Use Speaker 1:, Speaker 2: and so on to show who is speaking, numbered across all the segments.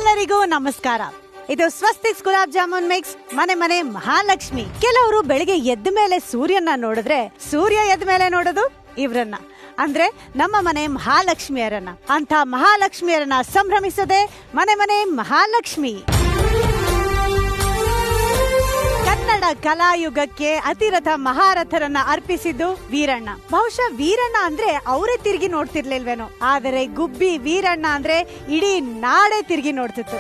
Speaker 1: ಎಲ್ಲರಿಗೂ ನಮಸ್ಕಾರ. ಇದು ಸ್ವಸ್ತಿಕ್ಸ್ ಗುಲಾಬ್ ಜಾಮೂನ್ ಮಿಕ್ಸ್ ಮನೆ ಮನೆ ಮಹಾಲಕ್ಷ್ಮಿ. ಕೆಲವರು ಬೆಳಿಗ್ಗೆ ಎದ್ದ ಮೇಲೆ ಸೂರ್ಯನ ನೋಡಿದ್ರೆ, ಸೂರ್ಯ ಎದ್ದ ಮೇಲೆ ನೋಡೋದು ಇವ್ರನ್ನ, ಅಂದ್ರೆ ನಮ್ಮ ಮನೆ ಮಹಾಲಕ್ಷ್ಮಿಯರನ್ನ. ಅಂತ ಮಹಾಲಕ್ಷ್ಮಿಯರನ್ನ ಸಂಭ್ರಮಿಸದೆ ಮನೆ ಮನೆ ಮಹಾಲಕ್ಷ್ಮಿ. ಕನ್ನಡ ಕಲಾಯುಗಕ್ಕೆ ಅತಿರಥ ಮಹಾರಥರನ್ನ ಅರ್ಪಿಸಿದ್ದು ವೀರಣ್ಣ. ಬಹುಶಃ ವೀರಣ್ಣ ಅಂದ್ರೆ ಅವರೇ ತಿರುಗಿ ನೋಡ್ತಿರ್ಲಿಲ್ವೇನೋ, ಆದರೆ ಗುಬ್ಬಿ ವೀರಣ್ಣ ಅಂದ್ರೆ ಇಡೀ ನಾಡೇ ತಿರುಗಿ ನೋಡ್ತಿತ್ತು.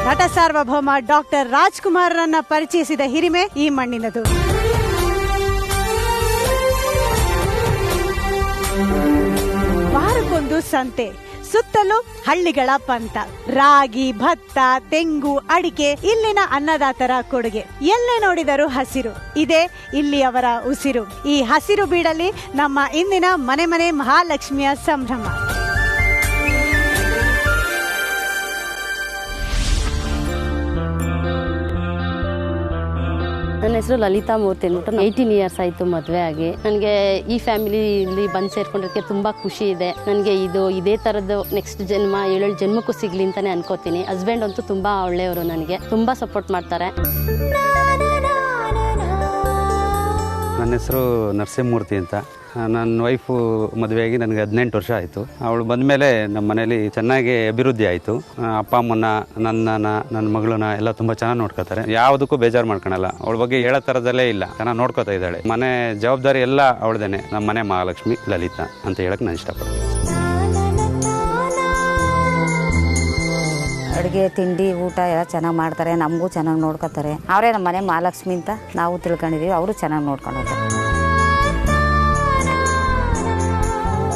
Speaker 1: ನಟ ಸಾರ್ವಭೌಮ ಡಾಕ್ಟರ್ ರಾಜ್ಕುಮಾರ್ರನ್ನ ಪರಿಚಯಿಸಿದ ಹಿರಿಮೆ ಈ ಮಣ್ಣಿನದು. ವಾರಕ್ಕೊಂದು ಸಂತೆ, ಸುತ್ತಲೂ ಹಳ್ಳಿಗಳ ಪಂತ. ರಾಗಿ, ಭತ್ತ, ತೆಂಗು, ಅಡಿಕೆ ಇಲ್ಲಿನ ಅನ್ನದಾತರ ಕೊಡುಗೆ. ಎಲ್ಲೇ ನೋಡಿದರೂ ಹಸಿರು, ಇದೇ ಇಲ್ಲಿಯವರ ಉಸಿರು. ಈ ಹಸಿರು ಬೀಡಲ್ಲಿ ನಮ್ಮ ಇಂದಿನ ಮನೆ ಮನೆ ಮಹಾಲಕ್ಷ್ಮಿಯ ಸಂಭ್ರಮ.
Speaker 2: ನನ್ನ ಹೆಸರು ಲಲಿತಾ ಮೂರ್ತಿ ಅಂದ್ಬಿಟ್ಟು 18 ಇಯರ್ಸ್ ಆಯಿತು ಮದುವೆ ಆಗಿ. ನನಗೆ ಈ ಫ್ಯಾಮಿಲಿಲಿ ಬಂದು ಸೇರ್ಕೊಂಡಿರೋಕ್ಕೆ ತುಂಬ ಖುಷಿ ಇದೆ. ನನಗೆ ಇದೇ ಥರದ್ದು ನೆಕ್ಸ್ಟ್ ಜನ್ಮ 7 ಜನ್ಮಕ್ಕೂ ಸಿಗಲಿ ಅಂತಲೇ ಅನ್ಕೋತೀನಿ. ಹಸ್ಬೆಂಡ್ ಅಂತೂ ತುಂಬ ಒಳ್ಳೆಯವರು, ನನಗೆ ತುಂಬ ಸಪೋರ್ಟ್ ಮಾಡ್ತಾರೆ.
Speaker 3: ನನ್ನ ಹೆಸರು ನರಸಿಂಹಮೂರ್ತಿ ಅಂತ. ನನ್ನ ವೈಫು ಮದುವೆಯಾಗಿ ನನಗೆ 18 ವರ್ಷ ಆಯಿತು. ಅವಳು ಬಂದಮೇಲೆ ನಮ್ಮ ಮನೇಲಿ ಚೆನ್ನಾಗಿ ಅಭಿವೃದ್ಧಿ ಆಯಿತು. ಅಪ್ಪ ಅಮ್ಮನ, ನನ್ನ ಮಗಳನ್ನ ಎಲ್ಲ ತುಂಬ ಚೆನ್ನಾಗಿ ನೋಡ್ಕೋತಾರೆ. ಯಾವುದಕ್ಕೂ ಬೇಜಾರು ಮಾಡ್ಕೊಳಲ್ಲ. ಅವಳ ಬಗ್ಗೆ ಹೇಳೋ ಥರದಲ್ಲೇ ಇಲ್ಲ, ಚೆನ್ನಾಗಿ ನೋಡ್ಕೋತಾ ಇದ್ದಾಳೆ. ಮನೆ ಜವಾಬ್ದಾರಿ ಎಲ್ಲ ಅವಳದೇನೆ. ನಮ್ಮ ಮನೆ ಮಹಾಲಕ್ಷ್ಮಿ ಲಲಿತಾ ಅಂತ ಹೇಳಕ್ಕೆ ನಾನು ಇಷ್ಟಪಡ್ತೀನಿ.
Speaker 4: ಅಡುಗೆ ತಿಂಡಿ ಊಟ ಎಲ್ಲ ಚೆನ್ನಾಗಿ ಮಾಡ್ತಾರೆ, ನಮಗೂ ಚೆನ್ನಾಗಿ ನೋಡ್ಕೊತಾರೆ. ಅವರೇ ನಮ್ಮ ಮನೆ ಮಹಾಲಕ್ಷ್ಮಿ ಅಂತ ನಾವು ತಿಳ್ಕೊಂಡಿದ್ದೀವಿ. ಅವರು ಚೆನ್ನಾಗಿ ನೋಡ್ಕೊಂಡು ಹೋಗ್ತಾರೆ.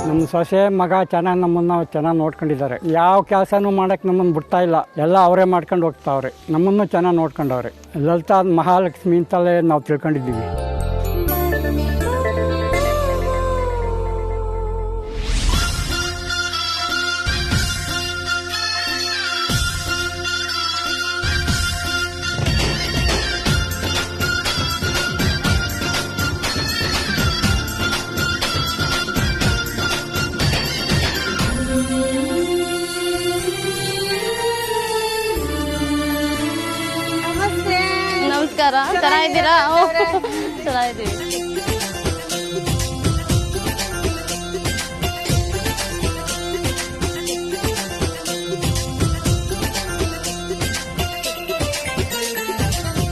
Speaker 5: ನಮ್ಮ ಸೊಸೆ ಮಗ ಚೆನ್ನಾಗಿ ನಮ್ಮನ್ನು ಚೆನ್ನಾಗಿ ನೋಡ್ಕೊಂಡಿದ್ದಾರೆ. ಯಾವ ಕೆಲಸನೂ ಮಾಡೋಕ್ಕೆ ನಮ್ಮನ್ನು ಬಿಡ್ತಾ ಇಲ್ಲ, ಎಲ್ಲ ಅವರೇ ಮಾಡ್ಕೊಂಡು ಹೋಗ್ತಾವ್ರೆ. ನಮ್ಮನ್ನು ಚೆನ್ನಾಗಿ ನೋಡ್ಕೊಂಡವ್ರೆ. ಲಲಿತಾ ಮಹಾಲಕ್ಷ್ಮಿ ಅಂತಲೇ ನಾವು ತಿಳ್ಕೊಂಡಿದ್ದೀವಿ.
Speaker 2: ನಮಸ್ಕಾರ, ಚೆನ್ನಾಗಿದ್ದೀರಾ? ಚೆನ್ನಾಗಿದ್ದೀವಿ.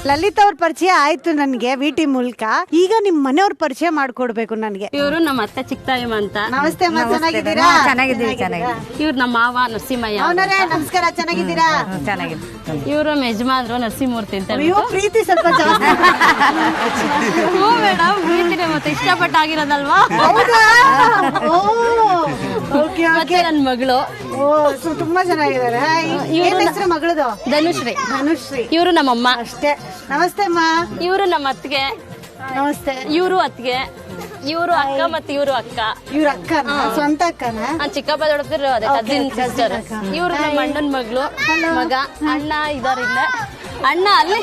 Speaker 1: ಲಲಿತಾ ಅವ್ರ ಪರಿಚಯ ಆಯ್ತು ನನಗೆ ವಿಟಿ ಮೂಲಕ. ಈಗ ನಿಮ್ ಮನೆಯವ್ರ ಪರಿಚಯ ಮಾಡ್ಕೊಡ್ಬೇಕು ನನಗೆ.
Speaker 2: ಇವರು ನಮ್ಮ ಅತ್ತೆ ಚಿಕ್ಕತಾಯಮ್ಮ ಅಂತ.
Speaker 1: ನಮಸ್ತೆ ಅಮ್ಮ, ಚೆನ್ನಾಗಿದ್ದೀರಾ?
Speaker 4: ಚೆನ್ನಾಗಿದ್ದೀವಿ.
Speaker 2: ಇವ್ರು ನಮ್ಮ ಮಾವ ನರಸಿಂಹಯ್ಯ.
Speaker 1: ಅವನರೇ ನಮಸ್ಕಾರ, ಚೆನ್ನಾಗಿದ್ದೀರಾ?
Speaker 4: ಚೆನ್ನಾಗಿದೆ.
Speaker 2: ಇವರು ನಮ್ಮ ಯಜಮಾನ್ರು ನರಸಿಂಹಮೂರ್ತಿ ಅಂತ.
Speaker 1: ಅಯ್ಯೋ, ಪ್ರೀತಿ ಸ್ವಲ್ಪ ಜಾಸ್ತಿ.
Speaker 2: ಹ್ಞೂ ಮೇಡಮ್, ಪ್ರೀತಿನೇ ಮತ್ತೆ ಇಷ್ಟಪಟ್ಟು ಆಗಿರೋದಲ್ವಾ?
Speaker 1: ಹೌದಾ? ಓ, ಓಕೆ
Speaker 2: ಮತ್ತೆ
Speaker 1: ಓಕೆ.
Speaker 2: ನನ್ನ ಮಗಳು.
Speaker 1: ಓ, ತುಂಬಾ ಚೆನ್ನಾಗಿದ್ದಾರೆ. ಏನ್ ಹೆಸರು ಮಗಳದು?
Speaker 2: ಧನುಶ್ರೀ.
Speaker 1: ಧನುಶ್ರೀ.
Speaker 2: ಇವರು ನಮ್ಮಮ್ಮ.
Speaker 1: ಅಷ್ಟೇ. ನಮಸ್ತೆ ಅಮ್ಮ.
Speaker 2: ಇವರು ನಮ್ಮ ಅತ್ತಿಗೆ.
Speaker 1: ನಮಸ್ತೆ.
Speaker 2: ಇವರು ಅತ್ತಿಗೆ, ಇವರು ಅಕ್ಕ ಮತ್ತೆ ಇವರು ಅಕ್ಕ.
Speaker 1: ಇವ್ರ ಅಕ್ಕನ? ಸ್ವಂತ ಅಕ್ಕನ?
Speaker 2: ಚಿಕ್ಕಪ್ಪ ದೊಡ್ಡದ್ರು ಅದೇ ಕಸಿನ್ ಸಿಸ್ಟರ್. ಇವ್ರು ನಮ್ಮ ಅಣ್ಣನ ಮಗಳು, ಮಗ. ಅಣ್ಣ ಇದಾರೆ ಇಲ್ಲ, ಅಣ್ಣ ಅಲ್ಲಿ.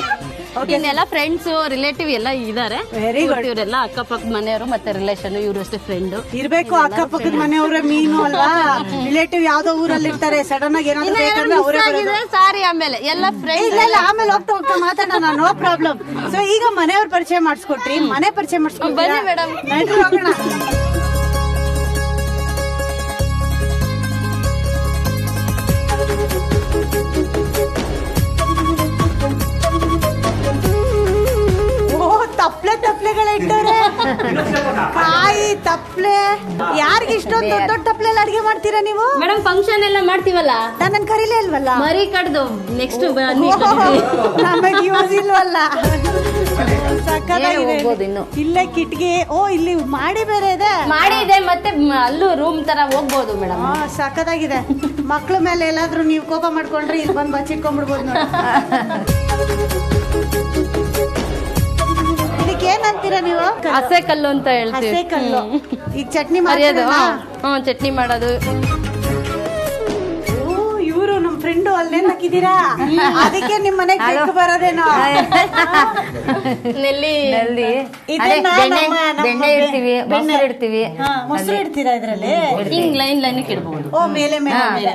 Speaker 2: ಇನ್ನೆಲ್ಲ ಫ್ರೆಂಡ್ಸ್ ರಿಲೇಟಿವ್ ಎಲ್ಲ ಇದಾರೆ.
Speaker 1: Very good.
Speaker 2: ಇವರೆಲ್ಲ ಅಕ್ಕಪಕ್ಕದ ಮನೆಯವರು ಮತ್ತೆ ರಿಲೇಷನ್. ಇವರು ಅಷ್ಟೇ ಫ್ರೆಂಡ್
Speaker 1: ಇರ್ಬೇಕು. ಅಕ್ಕಪಕ್ಕದ ಮನೆಯವ್ರೆ ಮೀನು ಅಲ್ವಾ? ರಿಲೇಟಿವ್ ಯಾವ್ದೋ ಊರಲ್ಲಿ ಇರ್ತಾರೆ, ಸಡನ್ ಆಗಿ ಏನಾದ್ರು ಬೇಕಂದ್ರೆ ಅವರೇ ಬರೋದು.
Speaker 2: ಸಾರಿ, ಆಮೇಲೆ ಎಲ್ಲ ಫ್ರೆಂಡ್.
Speaker 1: ಇಲ್ಲ ಇಲ್ಲ, ಆಮೇಲೆ ಹೋಗ್ತಾ ಹೋಗ್ತಾ ಮಾತಾಡೋಣ, ನೋ ಪ್ರಾಬ್ಲಮ್. ಸೊ ಈಗ ಮನೆಯವ್ರ ಪರಿಚಯ ಮಾಡಿಸ್ಕೊಟ್ರಿ, ಮನೆ ಪರಿಚಯ ಮಾಡಿಸ್ಕೊಟ್ರಿ.
Speaker 2: ಬನ್ನಿ ಮೇಡಮ್.
Speaker 1: ಹೋಗೋಣ. ತಪ್ಲೆಗಳಿಟ್ಟವ್ರೆ, ಕಾಯಿ ತಪ್ಲೆ. ಯಾರಿಗೆ ಇಷ್ಟೊಂದು ದೊಡ್ಡ ದೊಡ್ಡ ತಪ್ಲೆಲ್ಲ ಅಡಿಗೆ ಮಾಡ್ತೀರಾ ನೀವು?
Speaker 2: ಮೇಡಮ್ ಫಂಕ್ಷನ್ ಎಲ್ಲ ಮಾಡ್ತೀವಲ್ಲ,
Speaker 1: ನನ್ನ ಕರೀಲೇ ಇಲ್ವಲ್ಲ?
Speaker 2: ಮರಿ ಕಡ್ದು ನೆಕ್ಸ್ಟ್
Speaker 1: ನಮಗೆ ಯೂಸ್ ಇಲ್ವಲ್ಲ. ಇಲ್ಲೇ ಕಿಟ್ಗಿ. ಓ, ಇಲ್ಲಿ ಮಾಡಿ ಬೇರೆ ಇದೆ.
Speaker 2: ಮಾಡಿ ಇದೆ, ಮತ್ತೆ ಅಲ್ಲೂ ರೂಮ್ ತರ ಹೋಗ್ಬೋದು ಮೇಡಮ್.
Speaker 1: ಸಖತ್ತಾಗಿದೆ. ಮಕ್ಳ ಮೇಲೆ ಎಲ್ಲಾದ್ರೂ ನೀವು ಕೋಪ ಮಾಡ್ಕೊಂಡ್ರೆ ಇಲ್ಲಿ ಬಂದು ಬಚ್ಚಿಟ್ಕೊಂಡ್ಬಿಡ್ಬೋದು ನೋಡಿ. ಇದಕ್ಕೆ ಏನಂತೀರಾ ನೀವು?
Speaker 2: ಹಸೆ ಕಲ್ಲು ಅಂತ ಹೇಳ್ತೀವಿ.
Speaker 1: ಹಸೆ ಕಲ್ಲು. ಈಗ ಚಟ್ನಿ
Speaker 2: ಮಾಡೋದು.
Speaker 1: ಮಾಡೋದು.
Speaker 2: ಚಟ್ನಿ ಮಾಡೋದು.
Speaker 1: ಇವರು ನಮ್ಮ ಫ್ರೆಂಡು ಅಲ್ಲಿ ಹಾಕಿದೀರಾ ಅದಕ್ಕೆ ನಿಮ್ ಮನೆಗೆ ಬೆಕ್ಕು ಬರೋದೇನೋ.
Speaker 2: ನೆಲ್ಲಿ
Speaker 1: ಇದನ್ನ
Speaker 4: ಬೆಣ್ಣೆ ಇಡ್ತೀವಿ, ಮೊಸರು ಇಡ್ತೀವಿ.
Speaker 1: ಮೊಸರು ಇಡ್ತೀರಾ ಇದ್ರಲ್ಲಿ?
Speaker 2: ಹಿಂಗ್ ಲೈನ್ ಲೈನ್ ಇಡ್ಬಹುದು.
Speaker 1: ಓ ಮೇಲೆ ಮೇಲೆ.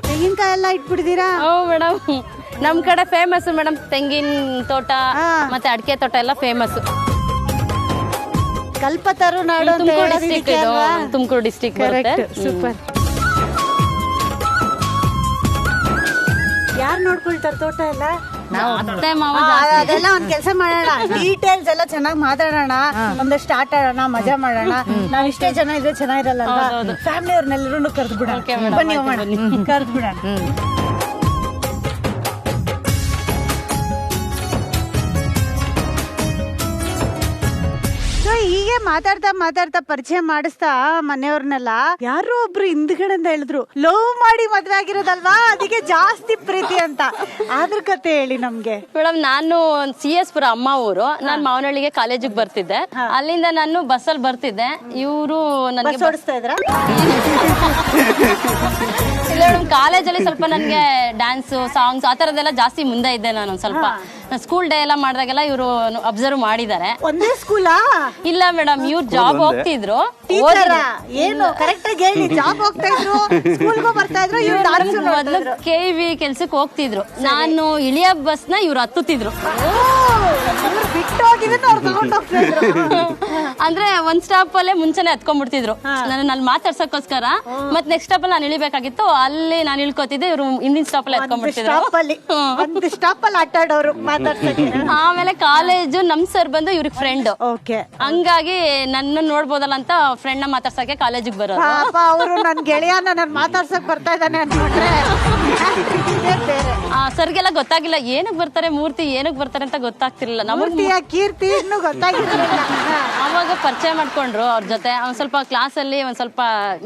Speaker 1: ತೆಂಗಿನಕಾಯಿ ಎಲ್ಲ ಇಟ್ಬಿಟ್ಟಿದೀರಾ?
Speaker 2: ಮೇಡಮ್ ನಮ್ ಕಡೆ ಫೇಮಸ್ ಮೇಡಮ್ ತೆಂಗಿನ ತೋಟ ಮತ್ತೆ ಅಡಿಕೆ ತೋಟ ಎಲ್ಲ ಫೇಮಸ್.
Speaker 1: ಕಲ್ಪತರು ನಾಡು ಅಂತ
Speaker 2: ತುಮಕೂರು
Speaker 1: ಹೇಳೋದು
Speaker 2: ಡಿಸ್ಟಿಕ್
Speaker 1: ಇದಕ್ಕೆ
Speaker 2: ಇದು,
Speaker 1: ಅಲ್ವಾ?
Speaker 2: ತುಮಕೂರು ಡಿಸ್ಟಿಕ್ ಬರುತ್ತೆ.
Speaker 1: ಸೂಪರ್. ಯಾರು ನೋಡ್ಕೊಳ್ತಾರೆ ತೋಟ ಎಲ್ಲ?
Speaker 2: ಅತ್ತೆ ಮಾವ
Speaker 1: ಅದೆಲ್ಲ ಒಂದ್ ಕೆಲಸ ಮಾಡೋಣ, ಡೀಟೇಲ್ಸ್ ಎಲ್ಲ ಚೆನ್ನಾಗಿ ಮಾತಾಡೋಣ, ಒಂದಷ್ಟು ಆಟ ಆಡೋಣ, ಮಜಾ ಮಾಡೋಣ. ನಾವ್ ಇಷ್ಟೇ ಜನ ಇದ್ರೆ ಚೆನ್ನಾಗಿರಲ್ಲ, ಫ್ಯಾಮಿಲಿ ಅವ್ರನ್ನೆಲ್ಲರೂ ಕರ್ದು ಬಿಡೋಣ. ಬನ್ನಿ ಕರ್ದು ಬಿಡೋಣ. ಹೀಗೆ ಮಾತಾಡ್ತಾ ಪರಿಚಯ ಮಾಡಿಸ್ತಾ ಮನೆಯವ್ರನ್ನೆಲ್ಲ ಯಾರೋ ಒಬ್ರು ಹಿಂದ್ಗಡೆಯಿಂದ ಹೇಳಿದ್ರು ಲವ್ ಮಾಡಿ ಮದ್ವೆ ಆಗಿರೋದಲ್ವಾ ಅದಕ್ಕೆ ಜಾಸ್ತಿ ಪ್ರೀತಿ ಅಂತ. ಅದ್ರ ಕತೆ ಹೇಳಿ ನಮ್ಗೆ.
Speaker 2: ಮೇಡಮ್ ನಾನು CS ಪುರ ಅಮ್ಮ ಊರು. ನಾನು ಮಾವನಹಳ್ಳಿಗೆ ಕಾಲೇಜಿಗೆ ಬರ್ತಿದ್ದೆ. ಅಲ್ಲಿಂದ ನಾನು ಬಸ್ಸಲ್ಲಿ ಬರ್ತಿದ್ದೆ. ಇವರು ನನಗೆ
Speaker 1: ಓಡಿಸ್ತಾ ಇದ್ರ?
Speaker 2: ಇಲ್ಲ ಮೇಡಮ್, ಕಾಲೇಜಲ್ಲಿ ಸ್ವಲ್ಪ ನನಗೆ ಡ್ಯಾನ್ಸ್ ಸಾಂಗ್ಸ್ ಆ ತರದೆಲ್ಲ ಜಾಸ್ತಿ ಮುಂದೆ ಇದ್ದೆ. ನಾನು ಸ್ವಲ್ಪ ಸ್ಕೂಲ್ ಡೇ ಎಲ್ಲ ಮಾಡಿದಾಗೆಲ್ಲ ಇವರು ಅಬ್ಸರ್ವ್ ಮಾಡಿದ್ದಾರೆ.
Speaker 1: ಒಂದೇ ಸ್ಕೂಲಾ?
Speaker 2: ಇಲ್ಲ ಮೇಡಮ್, ಇವ್ರು ಜಾಬ್ ಹೋಗ್ತಿದ್ರು.
Speaker 1: ಏನು ಕರೆಕ್ಟ್ ಆಗಿ ಹೇಳಿ. ಜಾಬ್ ಹೋಗ್ತಾ ಇದ್ರು, ಸ್ಕೂಲ್ಗೂ ಬರ್ತಾ ಇದ್ರು, ಇವ್ರು ಡಾನ್ಸ್
Speaker 2: ಮೊದಲು KV ಕೆಲ್ಸಕ್ಕೆ ಹೋಗ್ತಿದ್ರು. ನಾನು ಇಳಿಯ ಬಸ್ ನ ಇವ್ರು ಹತ್ತುತ್ತಿದ್ರು.
Speaker 1: ಬಿಟ್ಟು ಹೋಗಿದ್ದನ್ನ ಅವ್ರು ತಗೊಂಡು ಹೋಗ್ತಾ ಇದ್ರು.
Speaker 2: ಅಂದ್ರೆ ಒಂದ್ ಸ್ಟಾಪ್ ಅಲ್ಲೇ ಮುಂಚೆನೆ ಹತ್ಕೊಂಡ್ಬಿಡ್ತಿದ್ರು. ನನ್ನ ಅಲ್ಲಿ ಮಾತಾಡ್ಸಕ್ಕೋಸ್ಕರ. ಮತ್ ನೆಕ್ಸ್ಟ್ ಸ್ಟಾಪ್ ಅಲ್ಲಿ ನಾನು ಇಳಿಬೇಕಾಗಿತ್ತು, ಅಲ್ಲಿ ನಾನು ಇಳ್ಕೊತಿದ್ದೆ, ಇವ್ರು ಹಿಂದಿನ ಸ್ಟಾಪ್ ಅಲ್ಲಿ ಹತ್ಕೊಂಡ್ಬಿಡ್ತಿದ್ರು.
Speaker 1: ಒಂದು ಸ್ಟಾಪ್ ಅಲ್ಲಿ ಆಟ ಆಡೋರು ಮಾತಾಡ್ಸಕ್ಕೆ.
Speaker 2: ಆಮೇಲೆ ಕಾಲೇಜು ನಮ್ ಸರ್ ಬಂದು ಇವ್ರಿಗೆ ಫ್ರೆಂಡ್.
Speaker 1: ಓಕೆ.
Speaker 2: ಹಂಗಾಗಿ ನನ್ನ ನೋಡ್ಬೋದಲ್ಲ ಅಂತ ಫ್ರೆಂಡ್ ನ ಮಾತಾಡ್ಸಕ್ಕೆ ಕಾಲೇಜಿಗೆ ಬರೋರು.
Speaker 1: ಪಾಪ ಅವರು ನನ್ ಗೆಳೆಯ ನನ್ನ ಮಾತಾಡ್ಸಕ್ ಬರ್ತಾ ಇದ್ದಾನೆ ಅನ್ಕೊಂಡ್ರೆ
Speaker 2: ಸರ್ಗೆಲ್ಲ ಗೊತ್ತಾಗಿಲ್ಲ ಏನಕ್ ಬರ್ತಾರೆ, ಮೂರ್ತಿ ಏನಕ್ ಬರ್ತಾರೆ ಅಂತ ಗೊತ್ತಾಗ್ತಿರ್ಲಿಲ್ಲ ನಮಗೆ.
Speaker 1: ಕೀರ್ತಿ ಇನ್ನೂ ಗೊತ್ತಾಗಿರ್ಲಿಲ್ಲ.
Speaker 2: ಅವಾಗ ಪರಿಚಯ ಮಾಡ್ಕೊಂಡ್ರು ಅವ್ರ ಜೊತೆ. ಒಂದ್ ಸ್ವಲ್ಪ ಕ್ಲಾಸ್ ಅಲ್ಲಿ ಒಂದ್ ಸ್ವಲ್ಪ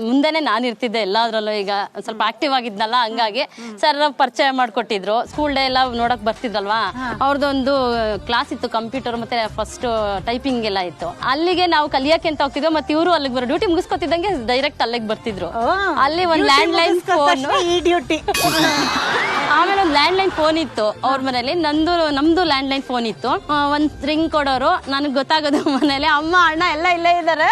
Speaker 2: ಮುಂದೆನೆ ನಾನು ಇರ್ತಿದ್ದೆ ಎಲ್ಲಾದ್ರಲ್ಲೂ. ಈಗ ಒಂದ್ ಸ್ವಲ್ಪ ಆಕ್ಟಿವ್ ಆಗಿದ್ನಲ್ಲ, ಹಂಗಾಗಿ ಸರ್ ಪರಿಚಯ ಮಾಡ್ಕೊಟ್ಟಿದ್ರು. ಸ್ಕೂಲ್ ಡೇ ಎಲ್ಲ ನೋಡಕ್ ಬರ್ತಿದ್ರಲ್ವಾ, ಅವ್ರದ್ದೊಂದು ಕ್ಲಾಸ್ ಇತ್ತು, ಕಂಪ್ಯೂಟರ್ ಮತ್ತೆ ಫಸ್ಟ್ ಟೈಪಿಂಗ್ ಎಲ್ಲ ಇತ್ತು. ಅಲ್ಲಿಗೆ ನಾವು ಕಲಿಯಕ್ಕೆ ಅಂತ ಹೋಗ್ತಿದ್ವಿ. ಮತ್ತೆ ಇವರು ಅಲ್ಲಿಗೆ ಬರೋ ಡ್ಯೂಟಿ ಮುಗಿಸ್ಕೊತಿದ್ದಂಗೆ ಡೈರೆಕ್ಟ್ ಅಲ್ಲಿಗೆ ಬರ್ತಿದ್ರು. ಅಲ್ಲಿ ಒಂದ್ ಲ್ಯಾಂಡ್ ಲೈನ್ ಫೋನ್, ಆಮೇಲೆ ಒಂದು ಲ್ಯಾಂಡ್ ಲೈನ್ ಫೋನ್ ಇತ್ತು ಅವ್ರ ಮನೇಲಿ. ನಮ್ದು ಲ್ಯಾಂಡ್ ಲೈನ್ ಫೋನ್ ಇತ್ತು. ಒಂದ್ ರಿಂಗ್ ಕೊಡೋರು, ನನಗ್ ಗೊತ್ತಾಗೋದು ಮನೇಲಿ ಅಮ್ಮ ಅಣ್ಣ ಎಲ್ಲ ಇಲ್ಲೇ ಇದಾರೆ.